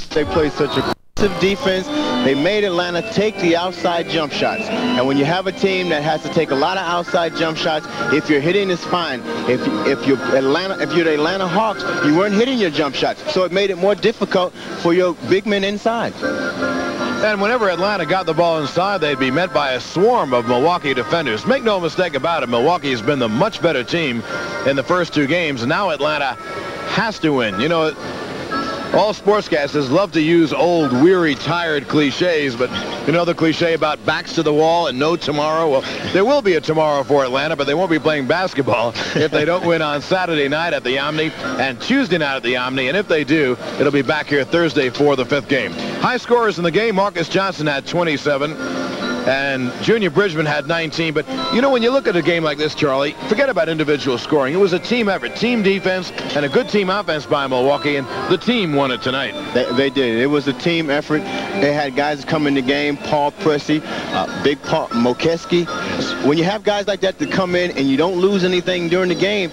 They played such aggressive defense. They made Atlanta take the outside jump shots. And when you have a team that has to take a lot of outside jump shots, if you're hitting, it's fine. If you're the Atlanta Hawks, you weren't hitting your jump shots. So it made it more difficult for your big men inside. And whenever Atlanta got the ball inside, they'd be met by a swarm of Milwaukee defenders. Make no mistake about it, Milwaukee has been the much better team in the first 2 games, and now Atlanta has to win. You know, all sportscasters love to use old, weary, tired cliches, but you know the cliche about backs to the wall and no tomorrow? Well, there will be a tomorrow for Atlanta, but they won't be playing basketball if they don't win on Saturday night at the Omni and Tuesday night at the Omni, and if they do, it'll be back here Thursday for the 5th game. High scorers in the game, Marques Johnson had 27. And Junior Bridgeman had 19. But, you know, when you look at a game like this, Charlie, forget about individual scoring. It was a team effort, team defense, and a good team offense by Milwaukee, and the team won it tonight. They did. It was a team effort. They had guys come in the game, Paul Pressey, Big Paul, Mokeski. When you have guys like that to come in and you don't lose anything during the game,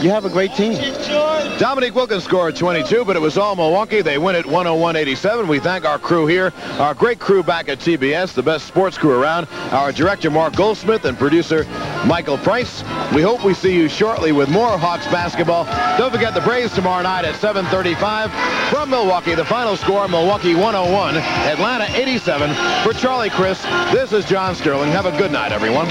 you have a great team. Dominique Wilkins scored 22, but it was all Milwaukee. They win it 101-87. We thank our crew here, our great crew back at TBS, the best sports crew around, our director Mark Goldsmith and producer Michael Price. We hope we see you shortly with more Hawks basketball. Don't forget the Braves tomorrow night at 7:35. From Milwaukee, the final score, Milwaukee 101, Atlanta 87. For Charlie Chris, this is John Sterling. Have a good night, everyone.